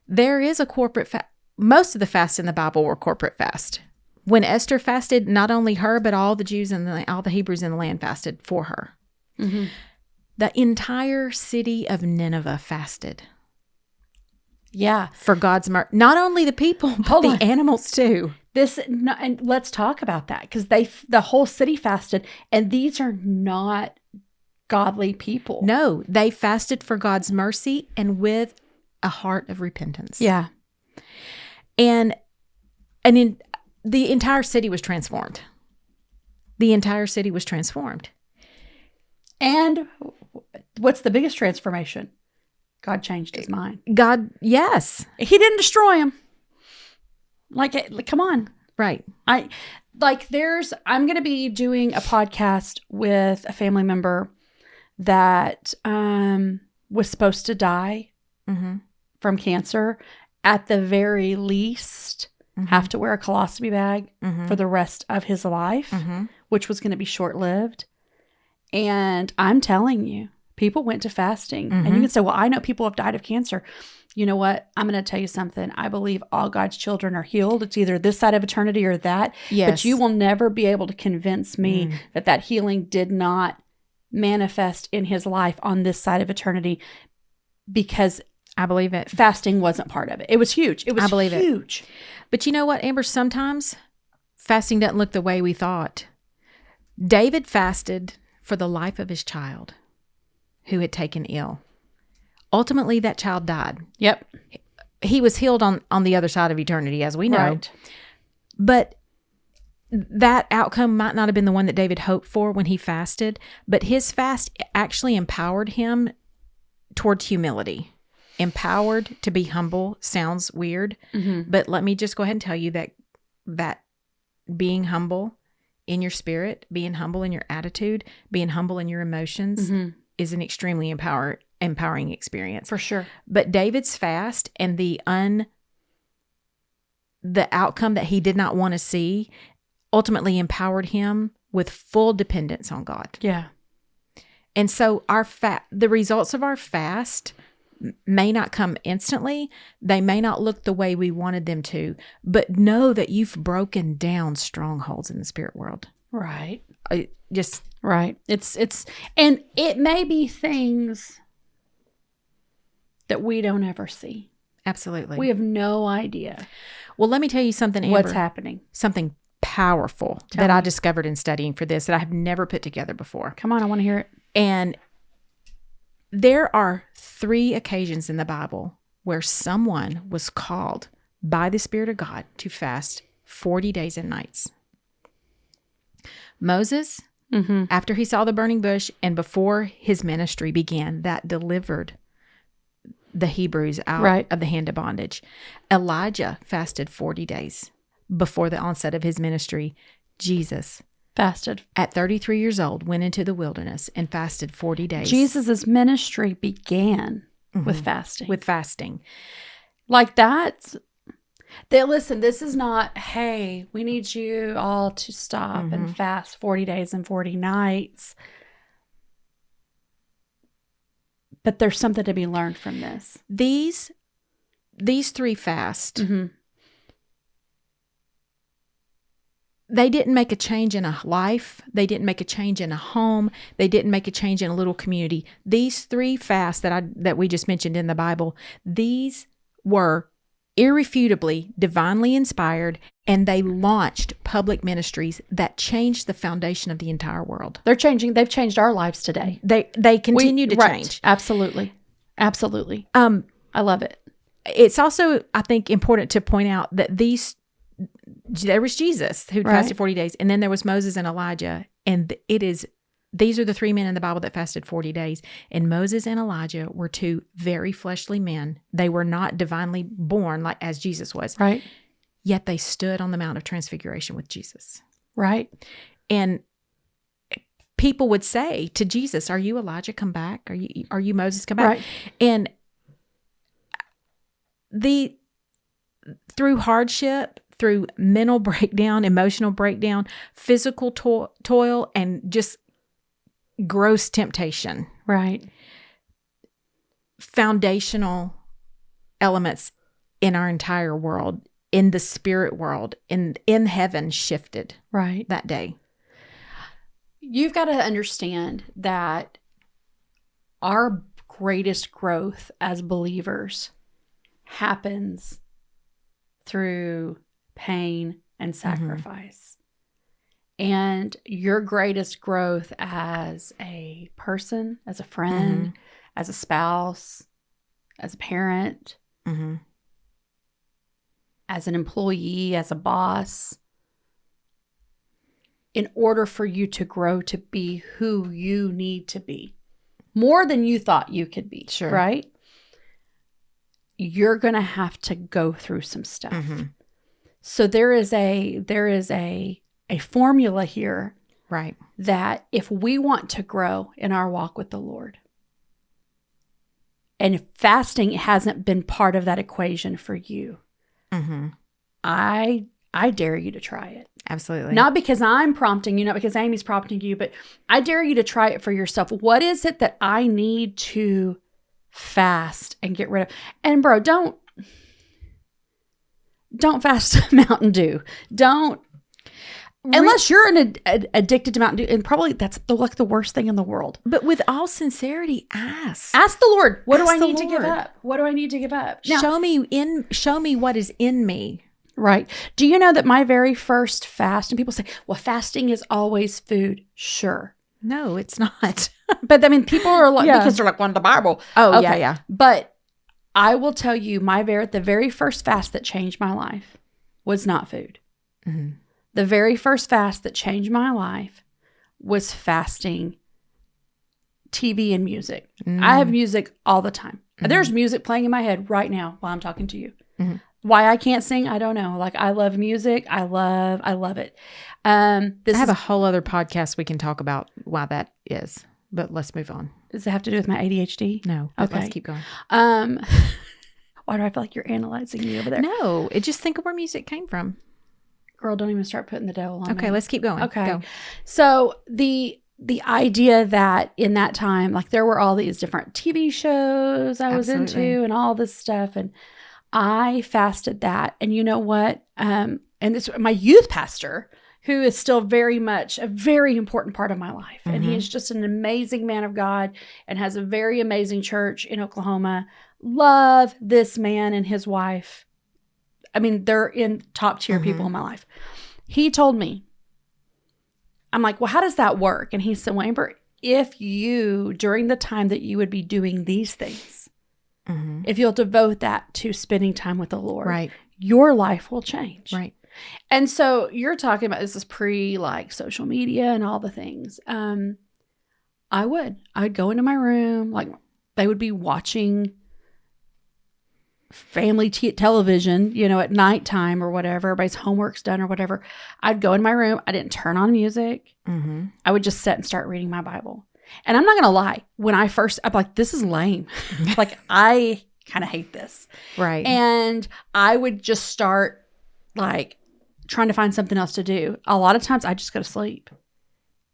there is a corporate fast. Most of the fasts in the Bible were corporate fast. When Esther fasted, not only her, but all the Jews and all the Hebrews in the land fasted for her. The entire city of Nineveh fasted. Yeah. For God's mercy. Not only the people, but the animals too. And let's talk about that, because the whole city fasted, and these are not godly people. No, they fasted for God's mercy and with a heart of repentance. Yeah. And the entire city was transformed. The entire city was transformed. And what's the biggest transformation? God changed his mind. God, yes. He didn't destroy him. Like, come on. Right. I'm going to be doing a podcast with a family member that was supposed to die from cancer. At the very least, have to wear a colostomy bag for the rest of his life, which was going to be short-lived. And I'm telling you, people went to fasting. And you can say, well, I know people have died of cancer. You know what? I'm going to tell you something. I believe all God's children are healed. It's either this side of eternity or that. Yes. But you will never be able to convince me that healing did not manifest in his life on this side of eternity, because I believe it. Fasting wasn't part of it. It was huge. It was huge. But you know what, Amber? Sometimes fasting doesn't look the way we thought. David fasted for the life of his child who had taken ill. Ultimately, that child died. Yep. He was healed on the other side of eternity, as we know. Right. But that outcome might not have been the one that David hoped for when he fasted, but his fast actually empowered him toward humility. Empowered to be humble sounds weird, but let me just go ahead and tell you that being humble in your spirit, being humble in your attitude, being humble in your emotions is an extremely empowering experience. For sure. But David's fast and the outcome that he did not want to see ultimately empowered him with full dependence on God. Yeah. And so the results of our fast may not come instantly. They may not look the way we wanted them to, but know that you've broken down strongholds in the spirit world. Right. Right. And it may be things that we don't ever see. Absolutely. We have no idea. Well, let me tell you something, Amber. What's happening? Something powerful that I discovered in studying for this that I have never put together before. Come on, I want to hear it. And there are 3 occasions in the Bible where someone was called by the Spirit of God to fast 40 days and nights. Moses, after he saw the burning bush and before his ministry began, that delivered the Hebrews out of the hand of bondage. Elijah fasted 40 days before the onset of his ministry. Jesus fasted at 33 years old, went into the wilderness and fasted 40 days. Jesus' ministry began with fasting. With fasting. Like that, Listen, this is not, hey, we need you all to stop and fast 40 days and 40 nights. But there's something to be learned from this. These 3 fasts, they didn't make a change in a life. They didn't make a change in a home. They didn't make a change in a little community. These 3 fasts that we just mentioned in the Bible, these were irrefutably divinely inspired, and they launched public ministries that changed the foundation of the entire world. They've changed our lives today. They continue to change. Absolutely. I love it. It's also, I think, important to point out that there was Jesus who fasted 40 days, and then there was Moses and Elijah, and these are the 3 men in the Bible that fasted 40 days. And Moses and Elijah were 2 very fleshly men. They were not divinely born like as Jesus was. Right. Yet they stood on the Mount of Transfiguration with Jesus. Right. And people would say to Jesus, "Are you Elijah come back? Are you Moses come back?" Right. And through hardship, through mental breakdown, emotional breakdown, physical toil, and just gross temptation. Right. Foundational elements in our entire world, in the spirit world, in heaven shifted that day. You've got to understand that our greatest growth as believers happens through pain and sacrifice. And your greatest growth as a person, as a friend, as a spouse, as a parent, as an employee, as a boss, in order for you to grow to be who you need to be, more than you thought you could be, right? You're going to have to go through some stuff. So there is a formula here, right? That if we want to grow in our walk with the Lord, and if fasting hasn't been part of that equation for you, I dare you to try it. Absolutely. Not because I'm prompting you, not because Aimee's prompting you, but I dare you to try it for yourself. What is it that I need to fast and get rid of? And bro, don't fast Mountain Dew. Don't. Unless you're addicted to Mountain Dew, and probably that's the worst thing in the world. But with all sincerity, ask the Lord. What do I need to give up? What do I need to give up? Now, show me what is in me. Right. Do you know that my very first fast, and people say, well, fasting is always food. Sure. No, it's not. But I mean, people are like, because they're like, well, the Bible. Oh, okay. yeah. But I will tell you, the very first fast that changed my life was not food. The very first fast that changed my life was fasting TV and music. I have music all the time. There's music playing in my head right now while I'm talking to you. Why I can't sing, I don't know. Like, I love music. I love it. I have a whole other podcast we can talk about why that is, but let's move on. Does it have to do with my ADHD? No. Okay. Let's keep going. Why do I feel like you're analyzing me over there? No, just think of where music came from. Girl, don't even start putting the devil on me. Okay, let's keep going. Okay. Go. So the idea that in that time, like, there were all these different TV shows I was into and all this stuff, and I fasted that. And you know what? And this, my youth pastor, who is still very much a very important part of my life. And he is just an amazing man of God and has a very amazing church in Oklahoma. Love this man and his wife. I mean, they're in top tier people in my life. He told me, I'm like, well, how does that work? And he said, well, Amber, if you, during the time that you would be doing these things, if you'll devote that to spending time with the Lord, right, your life will change. Right. And so you're talking about, this is pre like social media and all the things. I'd go into my room, like they would be watching family television, at nighttime or whatever, everybody's homework's done or whatever. I'd go in my room. I didn't turn on music. I would just sit and start reading my Bible. And I'm not going to lie. When I'm like, this is lame. Like, I kind of hate this. Right. And I would just start like trying to find something else to do. A lot of times I just go to sleep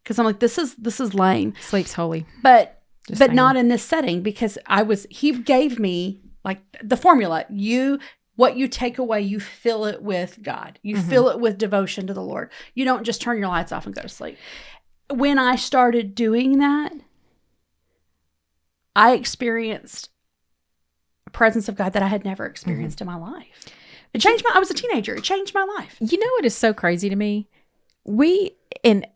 because I'm like, this is lame. Sleep's holy. But Just but saying. not in this setting, because he gave me like the formula. What you take away, you fill it with God. You fill it with devotion to the Lord. You don't just turn your lights off and go to sleep. When I started doing that, I experienced a presence of God that I had never experienced in my life. I was a teenager. It changed my life. You know what is so crazy to me? We, in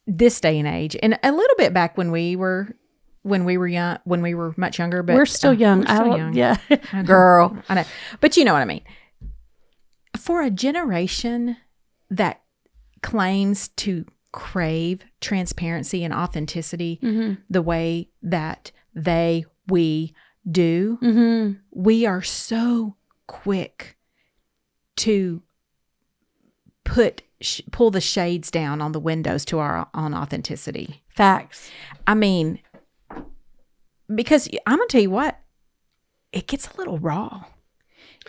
this day and age, and a little bit back when we were young, when we were much younger, but we're still young. We're still young. Yeah. I know. Girl. I know. But you know what I mean. For a generation that claims to crave transparency and authenticity the way that we do, we are so quick to pull the shades down on the windows to our own authenticity. Facts. I mean, because I'm going to tell you what, it gets a little raw.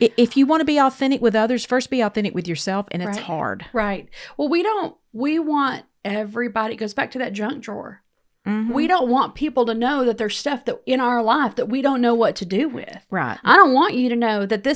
If you want to be authentic with others, first be authentic with yourself, and it's hard. Right. Well, we want everybody, it goes back to that junk drawer. We don't want people to know that there's stuff that in our life that we don't know what to do with. Right. I don't want you to know that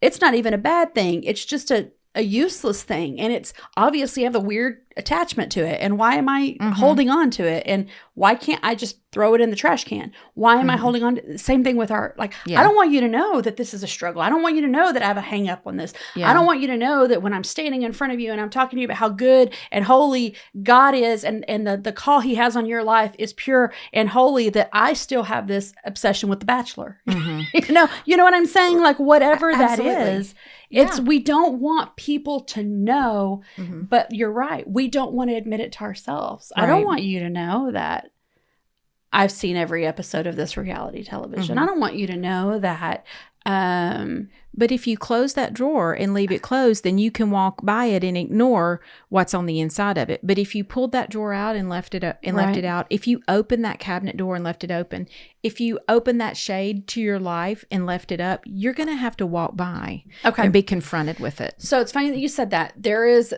it's not even a bad thing. It's just a useless thing. And it's obviously have a weird attachment to it. And why am I holding on to it? And why can't I just throw it in the trash can? Why am I holding on to same thing with I don't want you to know that this is a struggle. I don't want you to know that I have a hang up on this. Yeah. I don't want you to know that when I'm standing in front of you and I'm talking to you about how good and holy God is and the call he has on your life is pure and holy, that I still have this obsession with The Bachelor. You know what I'm saying? Like whatever that is. We don't want people to know, but you're right. We don't want to admit it to ourselves. Right. I don't want you to know that I've seen every episode of this reality television. I don't want you to know that. But if you close that drawer and leave it closed, then you can walk by it and ignore what's on the inside of it. But if you pulled that drawer out and left it out, if you open that cabinet door and left it open, if you open that shade to your life and left it up, you're going to have to walk by and be confronted with it. So it's funny that you said that. There is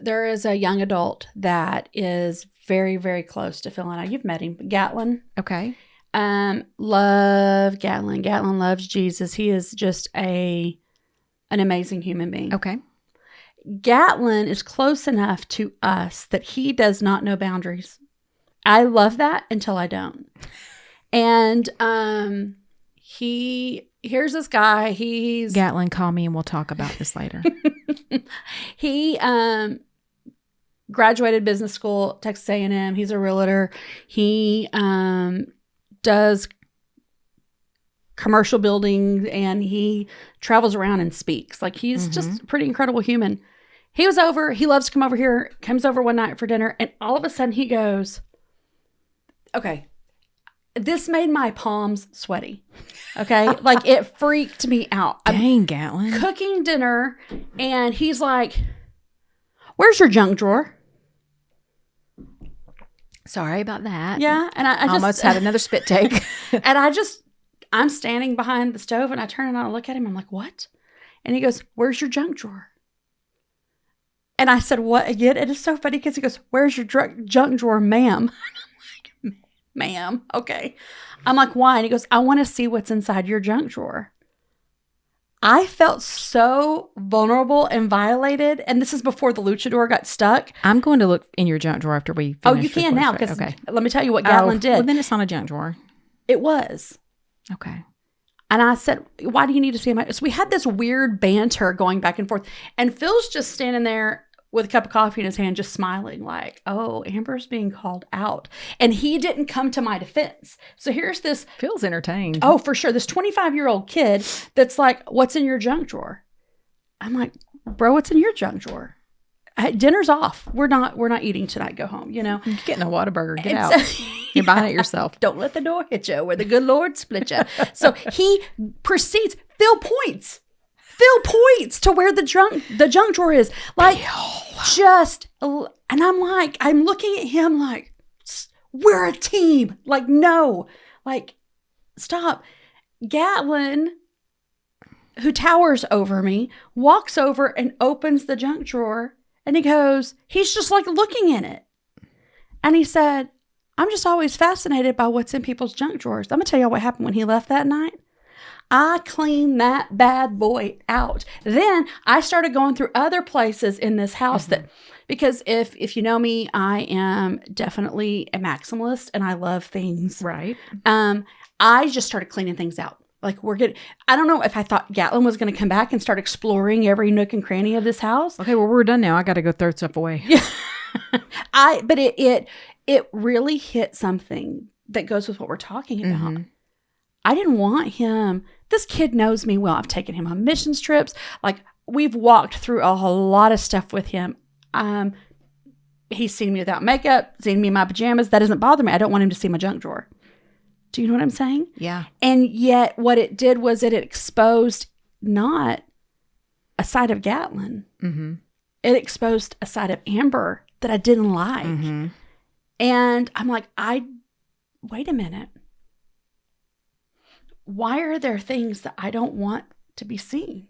a young adult that is very, very close to filling out. You've met him, Gatlin. Okay. Love Gatlin. Gatlin loves Jesus. He is just an amazing human being. Okay. Gatlin is close enough to us that he does not know boundaries. I love that until I don't. And here's this guy. He's Gatlin, call me and we'll talk about this later. He graduated business school, Texas A&M. He's a realtor. He does commercial building and he travels around and speaks. Like he's just a pretty incredible human. He loves to come over here, comes over one night for dinner, and all of a sudden he goes, okay, this made my palms sweaty. Okay. Like it freaked me out. Dang, Gatlin. Cooking dinner and he's like, where's your junk drawer? Sorry about that. Yeah. And I just almost had another spit take. And I'm standing behind the stove and I turn and I look at him. I'm like, what? And he goes, where's your junk drawer? And I said, what again? It is so funny because he goes, where's your junk drawer, ma'am? I'm like, ma'am. Okay. I'm like, why? And he goes, I want to see what's inside your junk drawer. I felt so vulnerable and violated. And this is before the luchador got stuck. I'm going to look in your junk drawer after we finish. Oh, you can now. Because let me tell you what Gatlin did. Well, then it's not a junk drawer. It was. Okay. And I said, why do you need to see my... So we had this weird banter going back and forth. And Phil's just standing there with a cup of coffee in his hand, just smiling like, oh, Amber's being called out. And he didn't come to my defense. So here's this... Phil's entertained. Oh, for sure. This 25-year-old kid that's like, what's in your junk drawer? I'm like, bro, what's in your junk drawer? Dinner's off. We're not eating tonight. Go home, You're getting a Whataburger. Get out. You're buying it yourself. Don't let the door hit you where the good Lord split you. So he proceeds. Phil points to where the junk drawer is. Like, and I'm like, I'm looking at him like, we're a team. Like, no. Like, stop. Gatlin who towers over me, walks over and opens the junk drawer. And he goes, he's just like looking in it. And he said, I'm just always fascinated by what's in people's junk drawers. I'm going to tell you what happened when he left that night. I cleaned that bad boy out. Then I started going through other places in this house that, because if you know me, I am definitely a maximalist and I love things. Right. I just started cleaning things out. Like I don't know if I thought Gatlin was going to come back and start exploring every nook and cranny of this house. Okay, well, we're done now. I got to go throw stuff away. Yeah. But it really hit something that goes with what we're talking about. Mm-hmm. I didn't want him. This kid knows me well. I've taken him on missions trips. Like, we've walked through a whole lot of stuff with him. He's seen me without makeup, seen me in my pajamas. That doesn't bother me. I don't want him to see my junk drawer. Do you know what I'm saying? Yeah. And yet what it did was it exposed not a side of Gatlin. Mm-hmm. It exposed a side of Amber that I didn't like. Mm-hmm. And I'm like, wait a minute. Why are there things that I don't want to be seen?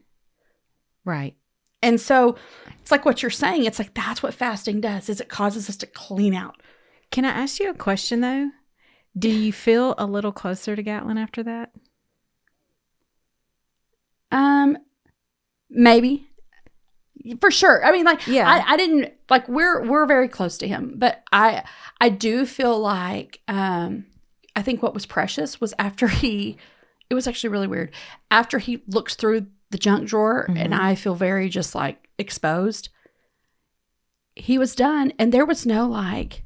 Right. And so it's like what you're saying. It's like, that's what fasting does, is it causes us to clean out. Can I ask you a question though? Do you feel a little closer to Gatlin after that? Maybe. For sure. I mean, like, yeah. I didn't, like, we're very close to him, but I do feel like, I think what was precious was after it was actually really weird. After he looks through the junk drawer, mm-hmm. and I feel very just like exposed, he was done. And there was no like,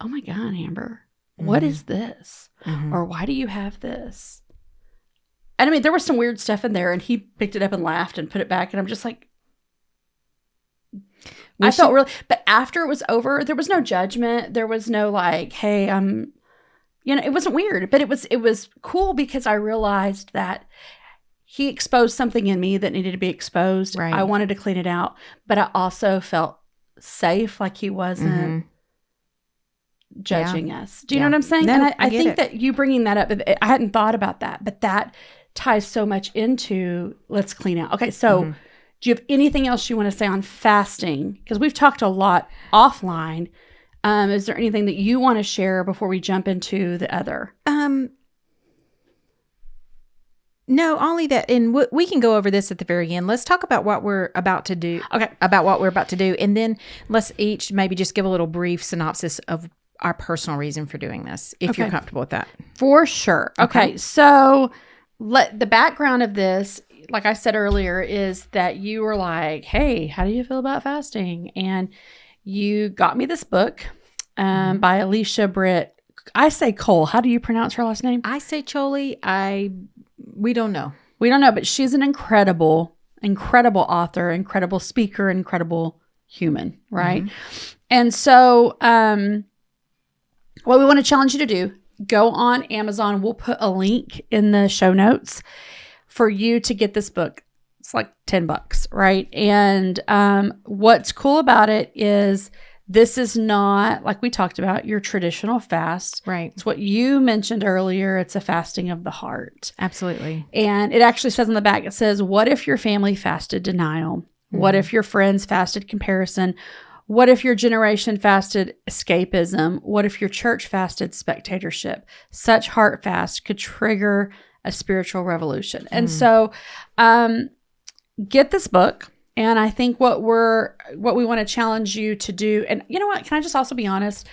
oh my God, Amber, mm-hmm. what is this? Mm-hmm. Or why do you have this? And I mean, there was some weird stuff in there, and he picked it up and laughed and put it back. And I'm just like, I felt really, but after it was over, there was no judgment. There was no like, hey, it wasn't weird, but it was cool because I realized that he exposed something in me that needed to be exposed. Right. I wanted to clean it out, but I also felt safe, like he wasn't mm-hmm. judging us. Do you know what I'm saying? No, and I think that you bringing that up, I hadn't thought about that, but that ties so much into let's clean out. Okay, so mm-hmm. do you have anything else you want to say on fasting? Because we've talked a lot offline. Is there anything that you want to share before we jump into the other? No, only that, and we can go over this at the very end. Let's talk about what we're about to do. Okay, about what we're about to do, and then let's each maybe just give a little brief synopsis of our personal reason for doing this, if you're comfortable with that. For sure. Okay, so the background of this, like I said earlier, is that you were like, hey, how do you feel about fasting? And you got me this book mm-hmm. by Alicia Britt. I say Cole. How do you pronounce her last name? I say Choli. We don't know. We don't know, but she's an incredible author, incredible speaker, incredible human, right? Mm-hmm. And so what we want to challenge you to do, go on Amazon. We'll put a link in the show notes for you to get this book. It's like $10, right? And what's cool about it is this is not, like we talked about, your traditional fast. Right. It's what you mentioned earlier. It's a fasting of the heart. Absolutely. And it actually says on the back, it says, what if your family fasted denial? Mm-hmm. What if your friends fasted comparison? What if your generation fasted escapism? What if your church fasted spectatorship? Such heart fast could trigger a spiritual revolution. And so get this book. And I think what we want to challenge you to do, and you know what, can I just also be honest?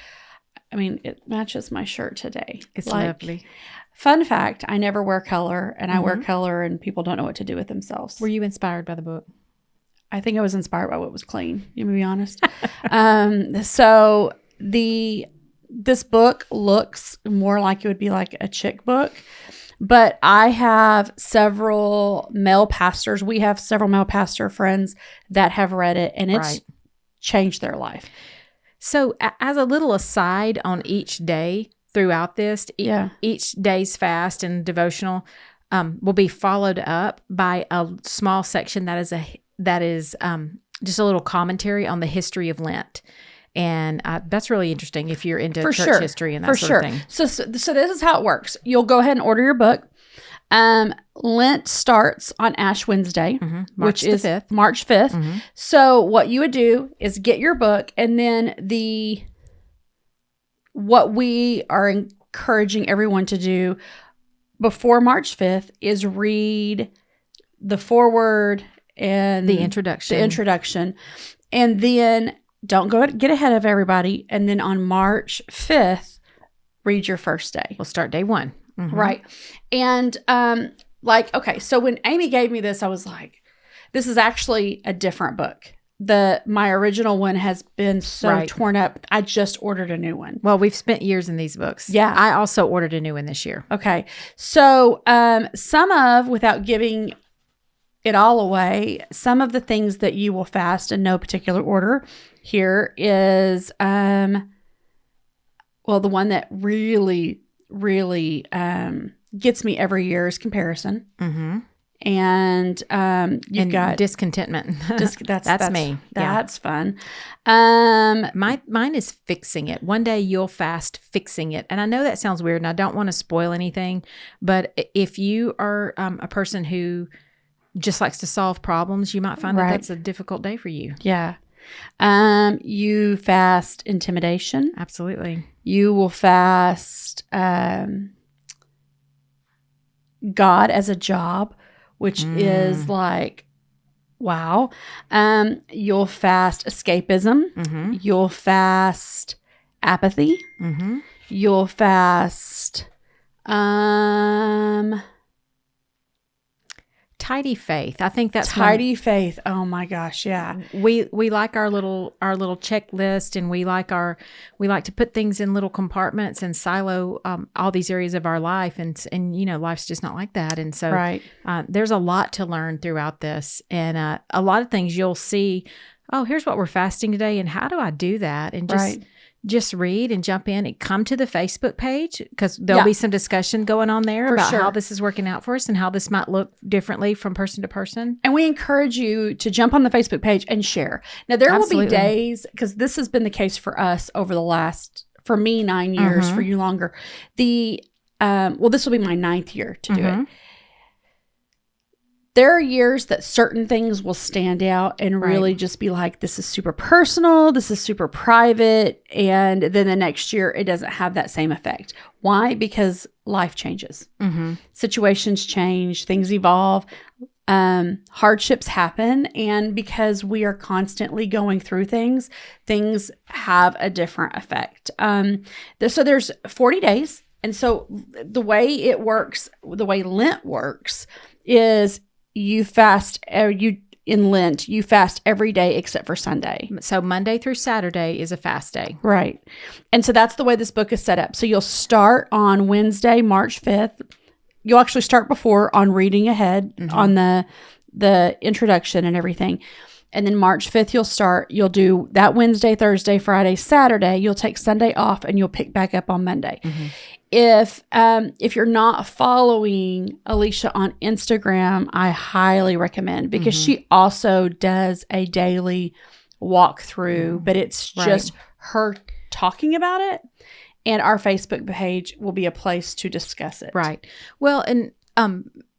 I mean, it matches my shirt today. It's like, lovely. Fun fact, I never wear color, and I wear color and people don't know what to do with themselves. Were you inspired by the book? I think I was inspired by what was clean, you to be honest. So this book looks more like it would be like a chick book. But I have several male pastors. We have several male pastor friends that have read it, and it's changed their life. So as a little aside on each day throughout this, each day's fast and devotional will be followed up by a small section that is just a little commentary on the history of Lent. And that's really interesting if you're into church history and that sort of thing. So this is how it works. You'll go ahead and order your book. Lent starts on Ash Wednesday, which is 5th. March 5th. So what you would do is get your book, and then what we are encouraging everyone to do before March 5th is read the foreword and the introduction. And then don't get ahead of everybody. And then on March 5th, read your first day. We'll start day 1. Right. And okay, so when Aimee gave me this, I was like, this is actually a different book. My original one has been so torn up. I just ordered a new one. Well, we've spent years in these books. Yeah. I also ordered a new one this year. Okay. So without giving it all away, some of the things that you will fast in no particular order here is, the one that really, really gets me every year is comparison. And you've got discontentment. That's me. That's fun. Mine is fixing it. One day you'll fast fixing it. And I know that sounds weird and I don't want to spoil anything, but if you are a person who just likes to solve problems, you might find that that's a difficult day for you. Yeah. You fast intimidation. Absolutely. You will fast God as a job, which is like, wow. You'll fast escapism. You'll fast apathy. You'll fast tidy faith. I think that's tidy faith. Oh my gosh, yeah. We like our little checklist, and we like to put things in little compartments and silo all these areas of our life, and life's just not like that. And so there's a lot to learn throughout this, and a lot of things you'll see. Oh, here's what we're fasting today, and how do I do that? And just read and jump in and come to the Facebook page, because there'll be some discussion going on there about how this is working out for us and how this might look differently from person to person. And we encourage you to jump on the Facebook page and share. Now, there will be days, because this has been the case for us over the last, for me, 9 years, for you longer. This will be my 9th year to do it. There are years that certain things will stand out and really just be like, this is super personal, this is super private. And then the next year, it doesn't have that same effect. Why? Because life changes. Situations change, things evolve, hardships happen. And because we are constantly going through things have a different effect. So there's 40 days. And so the way it works, the way Lent works is you fast, in Lent, you fast every day except for Sunday. So Monday through Saturday is a fast day. Right. And so that's the way this book is set up. So you'll start on Wednesday, March 5th. You'll actually start before on reading ahead on the introduction and everything. And then March 5th, you'll do that Wednesday, Thursday, Friday, Saturday. You'll take Sunday off and you'll pick back up on Monday. If you're not following Alicia on Instagram, I highly recommend, because she also does a daily walkthrough, but it's just her talking about it, and our Facebook page will be a place to discuss it. Right. Well, and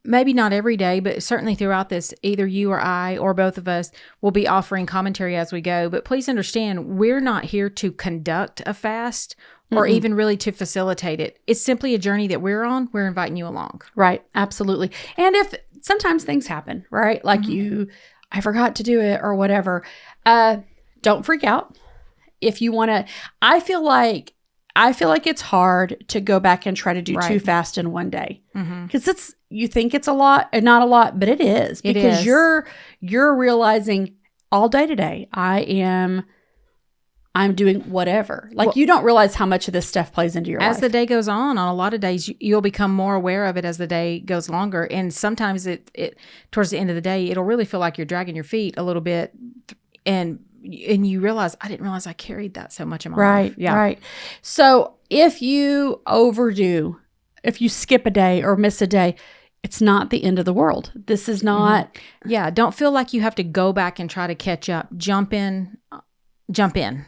maybe not every day, but certainly throughout this, either you or I or both of us will be offering commentary as we go. But please understand, we're not here to conduct a fast or even really to facilitate it. It's simply a journey that we're on. We're inviting you along. Right. Absolutely. And if sometimes things happen, right? Like I forgot to do it or whatever. Don't freak out. If you want to, I feel like it's hard to go back and try to do 2 fasts in one day, because you think it's a lot and not a lot, but it is, because you're realizing all day today, I'm doing whatever. Like, you don't realize how much of this stuff plays into your life. As the day goes on a lot of days, you'll become more aware of it as the day goes longer. And sometimes it towards the end of the day, it'll really feel like you're dragging your feet a little bit. And you realize, I didn't realize I carried that so much in my life. Yeah. Right. So if you overdo, if you skip a day or miss a day, it's not the end of the world. This is not. Yeah. Don't feel like you have to go back and try to catch up. Jump in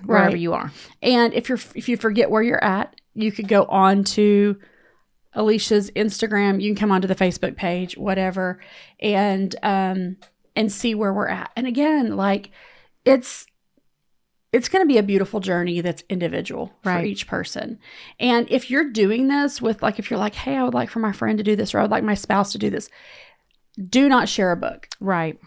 wherever you are. And if you forget where you're at, you could go on to Alicia's Instagram. You can come onto the Facebook page, whatever, and see where we're at. And again, like it's going to be a beautiful journey that's individual for each person. And if you're doing this with like, if you're like, hey, I would like for my friend to do this, or I would like my spouse to do this, do not share a book. Right.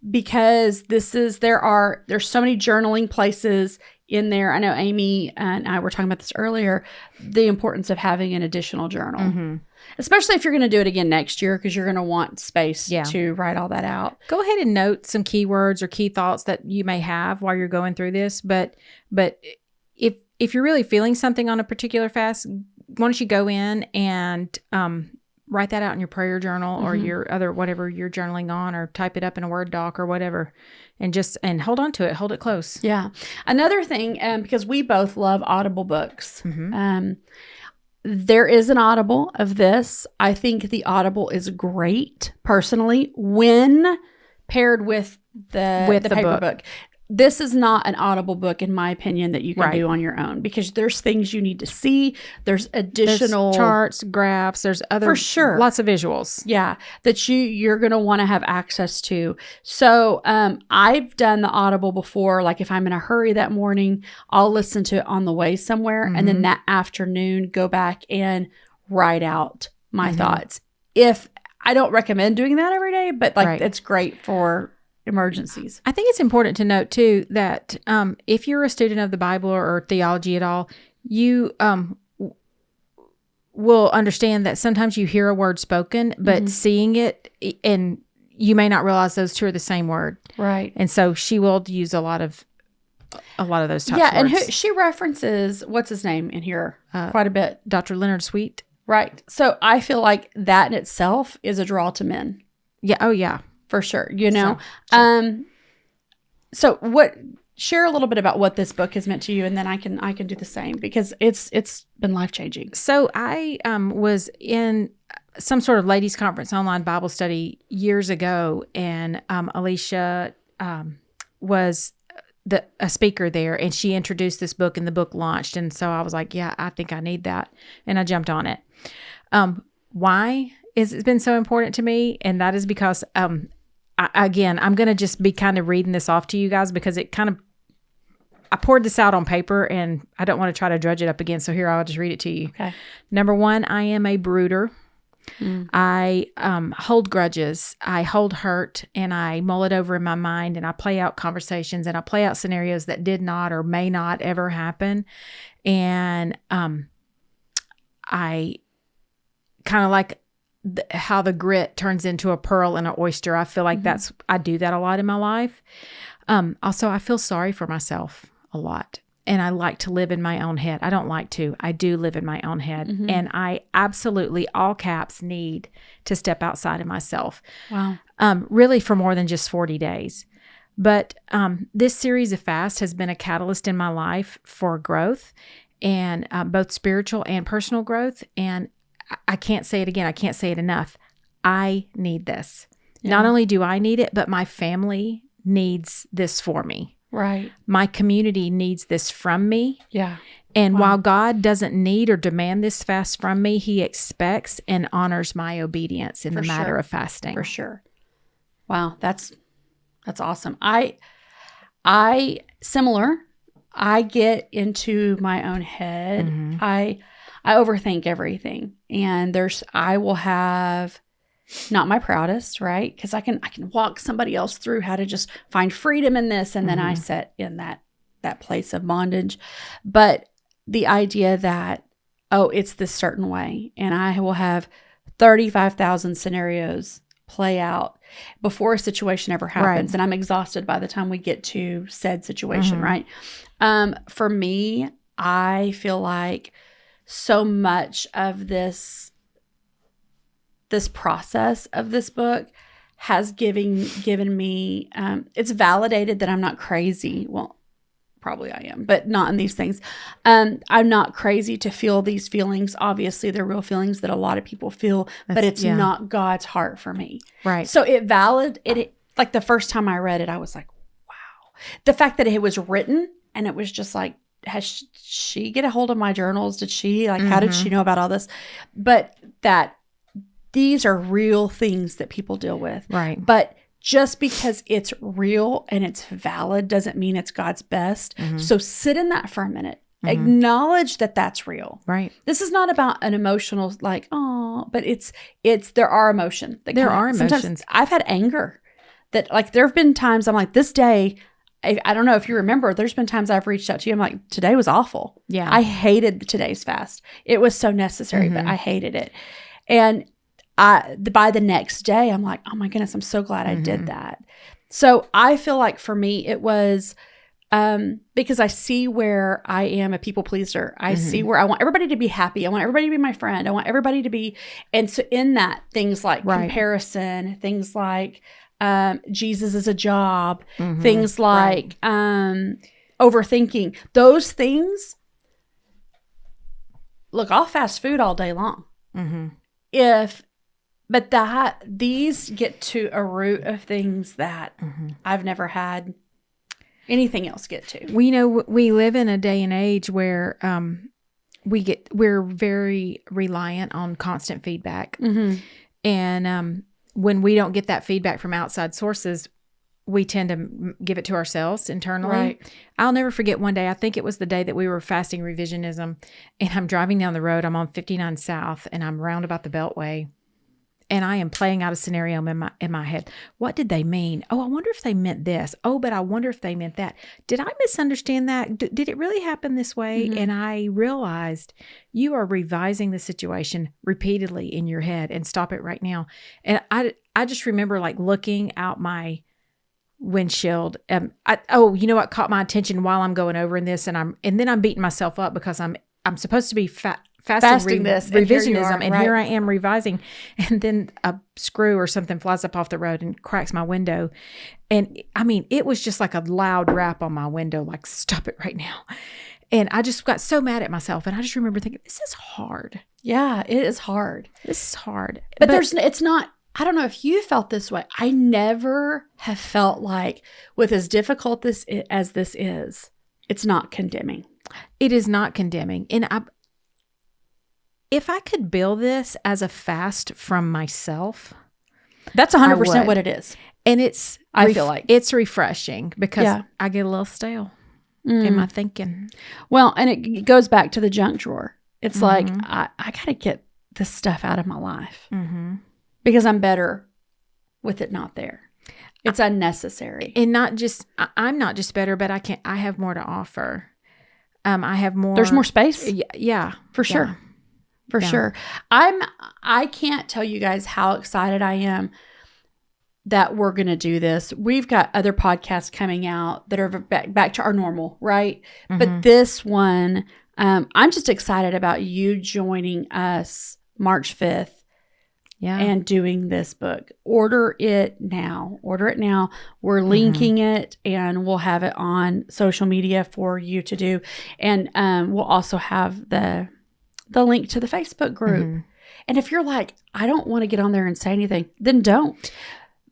Because there's so many journaling places in there. I know Aimee and I were talking about this earlier, the importance of having an additional journal, especially if you're going to do it again next year, because you're going to want space to write all that out. Go ahead and note some keywords or key thoughts that you may have while you're going through this. But if you're really feeling something on a particular fast, why don't you go in and write that out in your prayer journal or your other, whatever you're journaling on, or type it up in a Word doc or whatever, and hold on to it. Hold it close. Yeah. Another thing, because we both love Audible books, there is an Audible of this. I think the Audible is great personally when paired with the paper book. This is not an Audible book, in my opinion, that you can do on your own, because there's things you need to see. There's additional charts, graphs. There's other, for sure, lots of visuals. Yeah, that you're going to want to have access to. So I've done the Audible before. Like if I'm in a hurry that morning, I'll listen to it on the way somewhere, and then that afternoon go back and write out my thoughts. If I don't recommend doing that every day, but it's great for emergencies. I think it's important to note too that if you're a student of the Bible or theology at all, you will understand that sometimes you hear a word spoken, but seeing it, and you may not realize those two are the same word. Right. And so she will use a lot of those types of words. Yeah, and she references, what's his name in here, quite a bit. Dr. Leonard Sweet. Right. So I feel like that in itself is a draw to men. Yeah. Oh, yeah. For sure. You know? So share a little bit about what this book has meant to you, and then I can do the same, because it's been life-changing. So I was in some sort of ladies conference online Bible study years ago, and Alicia was a speaker there, and she introduced this book, and the book launched. And so I was like, yeah, I think I need that. And I jumped on it. Why is it's been so important to me? And that is because, again, I'm going to just be kind of reading this off to you guys, because I poured this out on paper, and I don't want to try to drudge it up again. So here, I'll just read it to you. Okay. Number 1, I am a brooder. I hold grudges. I hold hurt, and I mull it over in my mind, and I play out conversations, and I play out scenarios that did not or may not ever happen. And I kind of like how the grit turns into a pearl in an oyster. I feel like I do that a lot in my life. Also, I feel sorry for myself a lot. And I like to live in my own head. I don't like to. I do live in my own head. And I absolutely, all caps, need to step outside of myself. Wow. Really for more than just 40 days. But this series of fast has been a catalyst in my life for growth, and both spiritual and personal growth. And I can't say it again. I can't say it enough. I need this. Yeah. Not only do I need it, but my family needs this for me. Right. My community needs this from me. Yeah. And while God doesn't need or demand this fast from me, He expects and honors my obedience in the matter of fasting. For sure. Wow. That's awesome. I similar. I get into my own head. I overthink everything, and I will have not my proudest, right? Because I can walk somebody else through how to just find freedom in this, and then I sit in that place of bondage. But the idea that, it's this certain way, and I will have 35,000 scenarios play out before a situation ever happens, and I'm exhausted by the time we get to said situation, right? For me, I feel like so much of this process of this book has given me, it's validated that I'm not crazy. Well, probably I am, but not in these things. I'm not crazy to feel these feelings. Obviously, they're real feelings that a lot of people feel, but it's not God's heart for me. Right. So it like the first time I read it, I was like, wow. The fact that it was written and it was just like, has she get a hold of my journals? Did she how did she know about all this? But that these are real things that people deal with. Right. But just because it's real and it's valid doesn't mean it's God's best. So sit in that for a minute. Acknowledge that that's real. Right. This is not about an emotional but it's there are emotions. There are emotions. Sometimes I've had anger that there have been times I'm like, this day, I don't know if you remember, there's been times I've reached out to you. I'm like, today was awful. Yeah. I hated today's fast. It was so necessary, but I hated it. And by the next day, I'm like, oh my goodness, I'm so glad I did that. So I feel like for me, it was because I see where I am a people pleaser. I see where I want everybody to be happy. I want everybody to be my friend. I want everybody to be, and so in that, things like comparison, things like Jesus is a job, things like overthinking, those things. Look, I'll fast food all day long. But these get to a root of things that I've never had anything else get to. We live in a day and age where we're very reliant on constant feedback. And when we don't get that feedback from outside sources, we tend to give it to ourselves internally. Right. I'll never forget one day, I think it was the day that we were fasting revisionism, and I'm driving down the road. I'm on 59 South, and I'm round about the Beltway. And I am playing out a scenario in my head. What did they mean? Oh, I wonder if they meant this. Oh, but I wonder if they meant that. Did I misunderstand that? Did it really happen this way? And I realized you are revising the situation repeatedly in your head, and stop it right now. And I just remember looking out my windshield. You know what caught my attention while I'm going over in this, and then I'm beating myself up because I'm supposed to be fasting this revisionism, and here I am revising, and then a screw or something flies up off the road and cracks my window. And I mean, it was just like a loud rap on my window, like, stop it right now. And I just got so mad at myself. And I just remember thinking, this is hard. Yeah, it is hard. This is hard. But it's not, I don't know if you felt this way. I never have felt like, with as difficult as this is, it's not condemning. It is not condemning. And if I could bill this as a fast from myself, that's 100% what it is. And I feel like it's refreshing because I get a little stale in my thinking. Well, and it goes back to the junk drawer. It's like, I got to get this stuff out of my life because I'm better with it not there. It's unnecessary. And I'm not just better, but I have more to offer. I have more. There's more space. Yeah, for sure. Yeah. For sure. I can't tell you guys how excited I am that we're going to do this. We've got other podcasts coming out that are back to our normal, right? But this one, I'm just excited about you joining us March 5th and doing this book. Order it now. We're linking it, and we'll have it on social media for you to do. And we'll also have the link to the Facebook group. And if you're like, I don't want to get on there and say anything, then don't.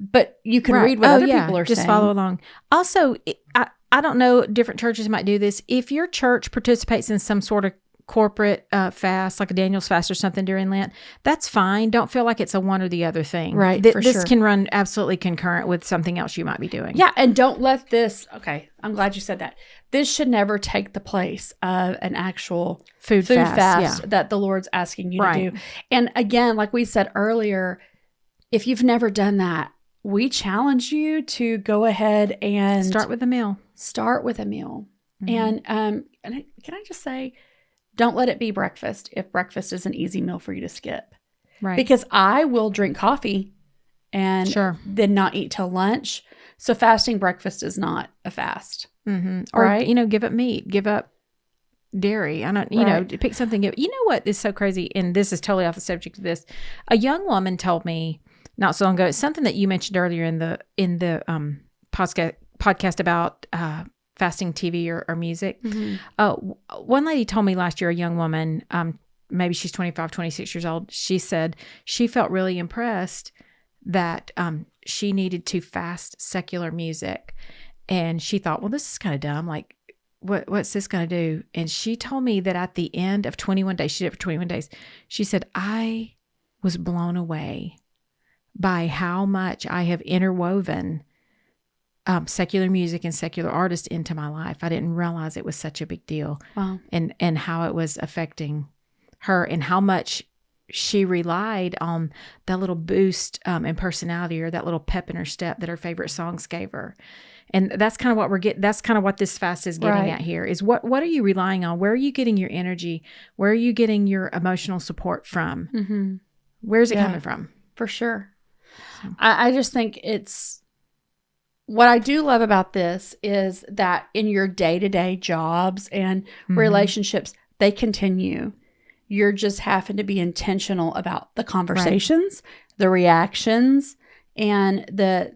But you can read what other people are saying. Just follow along. Also, I don't know, different churches might do this. If your church participates in some sort of corporate fast, like a Daniel's fast or something during Lent, that's fine. Don't feel like it's a one or the other thing. Right, this can run absolutely concurrent with something else you might be doing. Yeah, and don't let this, okay, I'm glad you said that. This should never take the place of an actual food fast that the Lord's asking you to do. And again, like we said earlier, if you've never done that, we challenge you to go ahead and start with a meal. And can I just say, don't let it be breakfast if breakfast is an easy meal for you to skip. Right. Because I will drink coffee and then not eat till lunch. So fasting breakfast is not a fast. Or, give up meat, give up dairy. I don't, pick something. You know what is so crazy? And this is totally off the subject of this. A young woman told me not so long ago, it's something that you mentioned earlier in the podcast about fasting TV or music. One lady told me last year, a young woman, maybe she's 25, 26 years old. She said she felt really impressed that she needed to fast secular music. And she thought, well, this is kind of dumb. Like, what's this going to do? And she told me that at the end of 21 days, she did it for 21 days. She said, I was blown away by how much I have interwoven secular music and secular artists into my life. I didn't realize it was such a big deal. Wow. And how it was affecting her and how much she relied on that little boost in personality or that little pep in her step that her favorite songs gave her. And that's kind of what we're getting. That's kind of what this fast is getting at here is what are you relying on? Where are you getting your energy? Where are you getting your emotional support from? Mm-hmm. Where's it coming from? For sure. So. I just think it's, what I do love about this is that in your day-to-day jobs and relationships, they continue. You're just having to be intentional about the conversations, the reactions, and the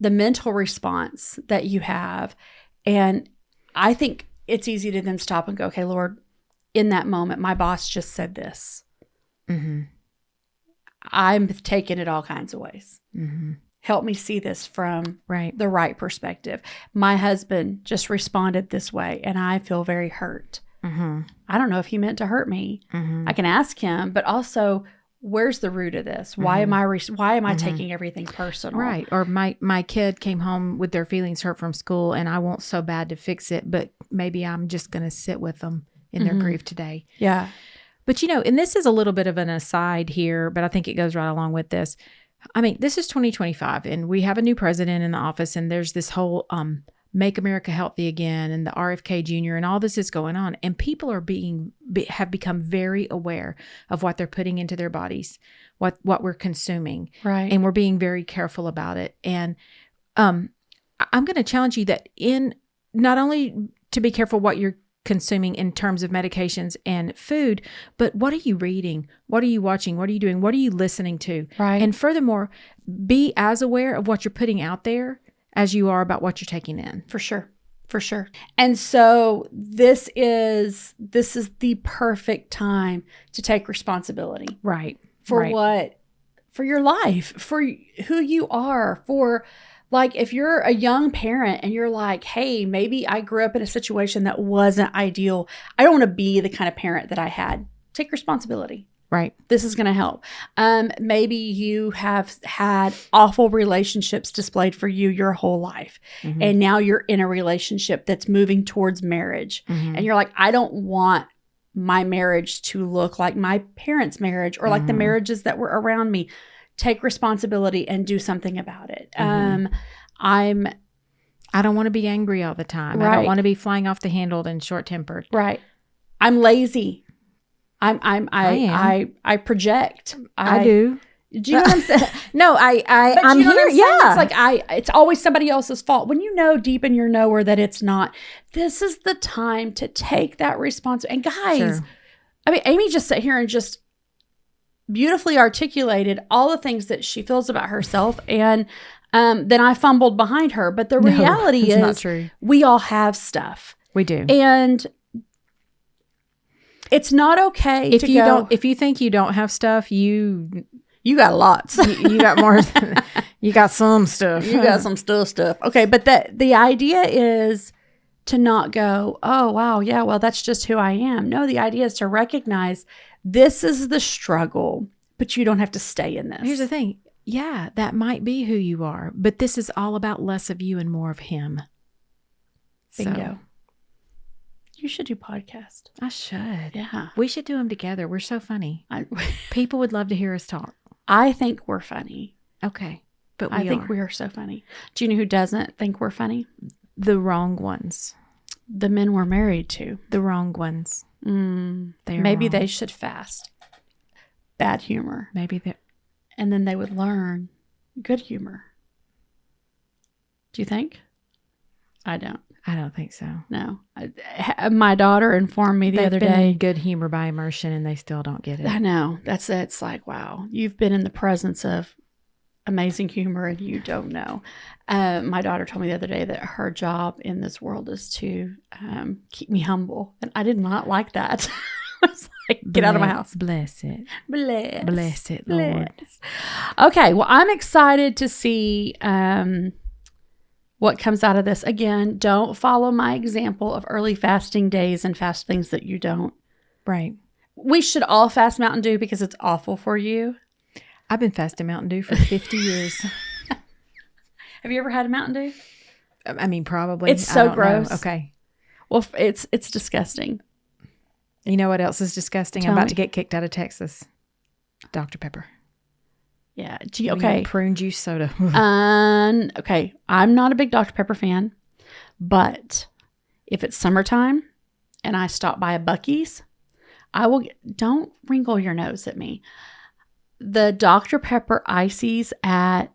mental response that you have. And I think it's easy to then stop and go, okay, Lord, in that moment, my boss just said this. Mm-hmm. I'm taking it all kinds of ways. Mm-hmm. Help me see this from the right perspective. My husband just responded this way, and I feel very hurt. Mm-hmm. I don't know if he meant to hurt me. Mm-hmm. I can ask him, but also, where's the root of this? Why am I taking everything personal? Right. Or my kid came home with their feelings hurt from school, and I want so bad to fix it, but maybe I'm just going to sit with them in their grief today. Yeah. But and this is a little bit of an aside here, but I think it goes right along with this. I mean, this is 2025 and we have a new president in the office, and there's this whole Make America Healthy Again and the RFK Jr. and all this is going on. And people are have become very aware of what they're putting into their bodies, what we're consuming. Right. And we're being very careful about it. And I'm going to challenge you that in not only to be careful what you're consuming in terms of medications and food, but what are you reading? What are you watching? What are you doing? What are you listening to? Right. And furthermore, be as aware of what you're putting out there as you are about what you're taking in. For sure. For sure. And so this is the perfect time to take responsibility. Right. For your life, for who you are, for like if you're a young parent and you're like, hey, maybe I grew up in a situation that wasn't ideal. I don't want to be the kind of parent that I had. Take responsibility. Right. This is going to help. Maybe you have had awful relationships displayed for you your whole life. Mm-hmm. And now you're in a relationship that's moving towards marriage. Mm-hmm. And you're like, I don't want my marriage to look like my parents' marriage or like the marriages that were around me. Take responsibility and do something about it. Mm-hmm. I don't want to be angry all the time. Right. I don't want to be flying off the handle and short-tempered. Right. I'm lazy. I project. I do. Do you know what I'm saying? No, I'm here. Yeah. It's like it's always somebody else's fault. When you know deep in your knower that it's not, this is the time to take that responsibility. And guys, sure. I mean, Aimee just sat here and just beautifully articulated all the things that she feels about herself. And then I fumbled behind her. But the reality is not true. We all have stuff. We do. And it's not okay if you think you don't have stuff, you got lots. you got more than, you got some stuff. You got some stuff. Okay, but the idea is to not go, oh wow, yeah, well that's just who I am. No, the idea is to recognize this is the struggle, but you don't have to stay in this. Here's the thing. Yeah, that might be who you are, but this is all about less of you and more of him. Bingo. So. You should do podcasts. I should. Yeah. We should do them together. We're so funny. People would love to hear us talk. I think we're funny. Okay. But I think we are so funny. Do you know who doesn't think we're funny? The wrong ones. The men we're married to. The wrong ones. Maybe they should fast. Bad humor. Maybe they. And then they would learn good humor. Do you think? I don't think so. No. My daughter informed me the other day. In good humor by immersion, and they still don't get it. I know. It's like, wow, you've been in the presence of amazing humor and you don't know. My daughter told me the other day that her job in this world is to keep me humble. And I did not like that. I was like, get out of my house. Bless it. Bless it, Lord. Okay. Well, I'm excited to see what comes out of this. Again, don't follow my example of early fasting days and fast things that you don't. Right. We should all fast Mountain Dew because it's awful for you. I've been fasting Mountain Dew for 50 years. Have you ever had a Mountain Dew? I mean, probably. It's so gross. Okay. Well, it's disgusting. You know what else is disgusting? Tell I'm about me. to get kicked out of Texas. Dr. Pepper. Yeah. Okay. Prune juice soda. Okay. I'm not a big Dr. Pepper fan, but if it's summertime and I stop by a Buc-ee's, I will. Don't wrinkle your nose at me. The Dr. Pepper ices at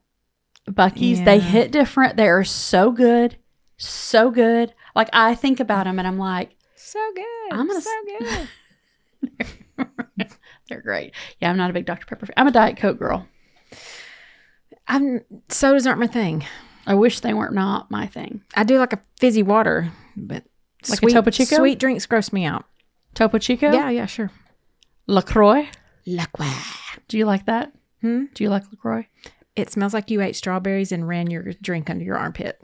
Buc-ee's, they hit different. They are so good. So good. Like, I think about them and I'm like, so good. So good. They're great. Yeah, I'm not a big Dr. Pepper fan. I'm a Diet Coke girl. Sodas aren't my thing. I wish they weren't not my thing. I do like a fizzy water, but like a Topo Chico? Sweet drinks gross me out. Topo Chico? Yeah, sure. LaCroix? LaCroix. Do you like that? Do you like LaCroix? It smells like you ate strawberries and ran your drink under your armpit.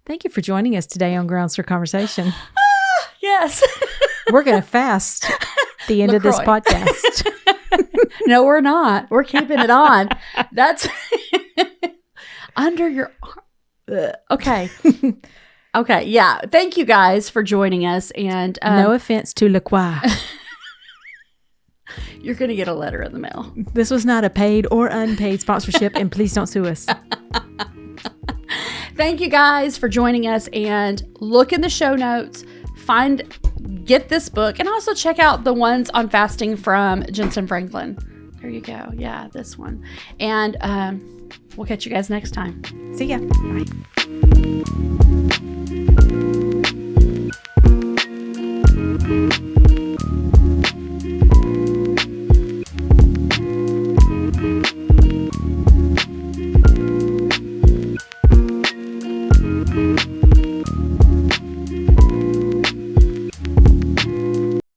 Thank you for joining us today on Grounds for Conversation. Yes. We're going to fast the end LaCroix. of this podcast. No, we're not. We're keeping it on. That's under your arm. Okay. Okay. Yeah. Thank you guys for joining us. And no offense to LaCroix. You're going to get a letter in the mail. This was not a paid or unpaid sponsorship, and please don't sue us. Thank you guys for joining us, and look in the show notes, get this book, and also check out the ones on fasting from Jensen Franklin. There you go. Yeah, this one. And we'll catch you guys next time. See ya. Bye.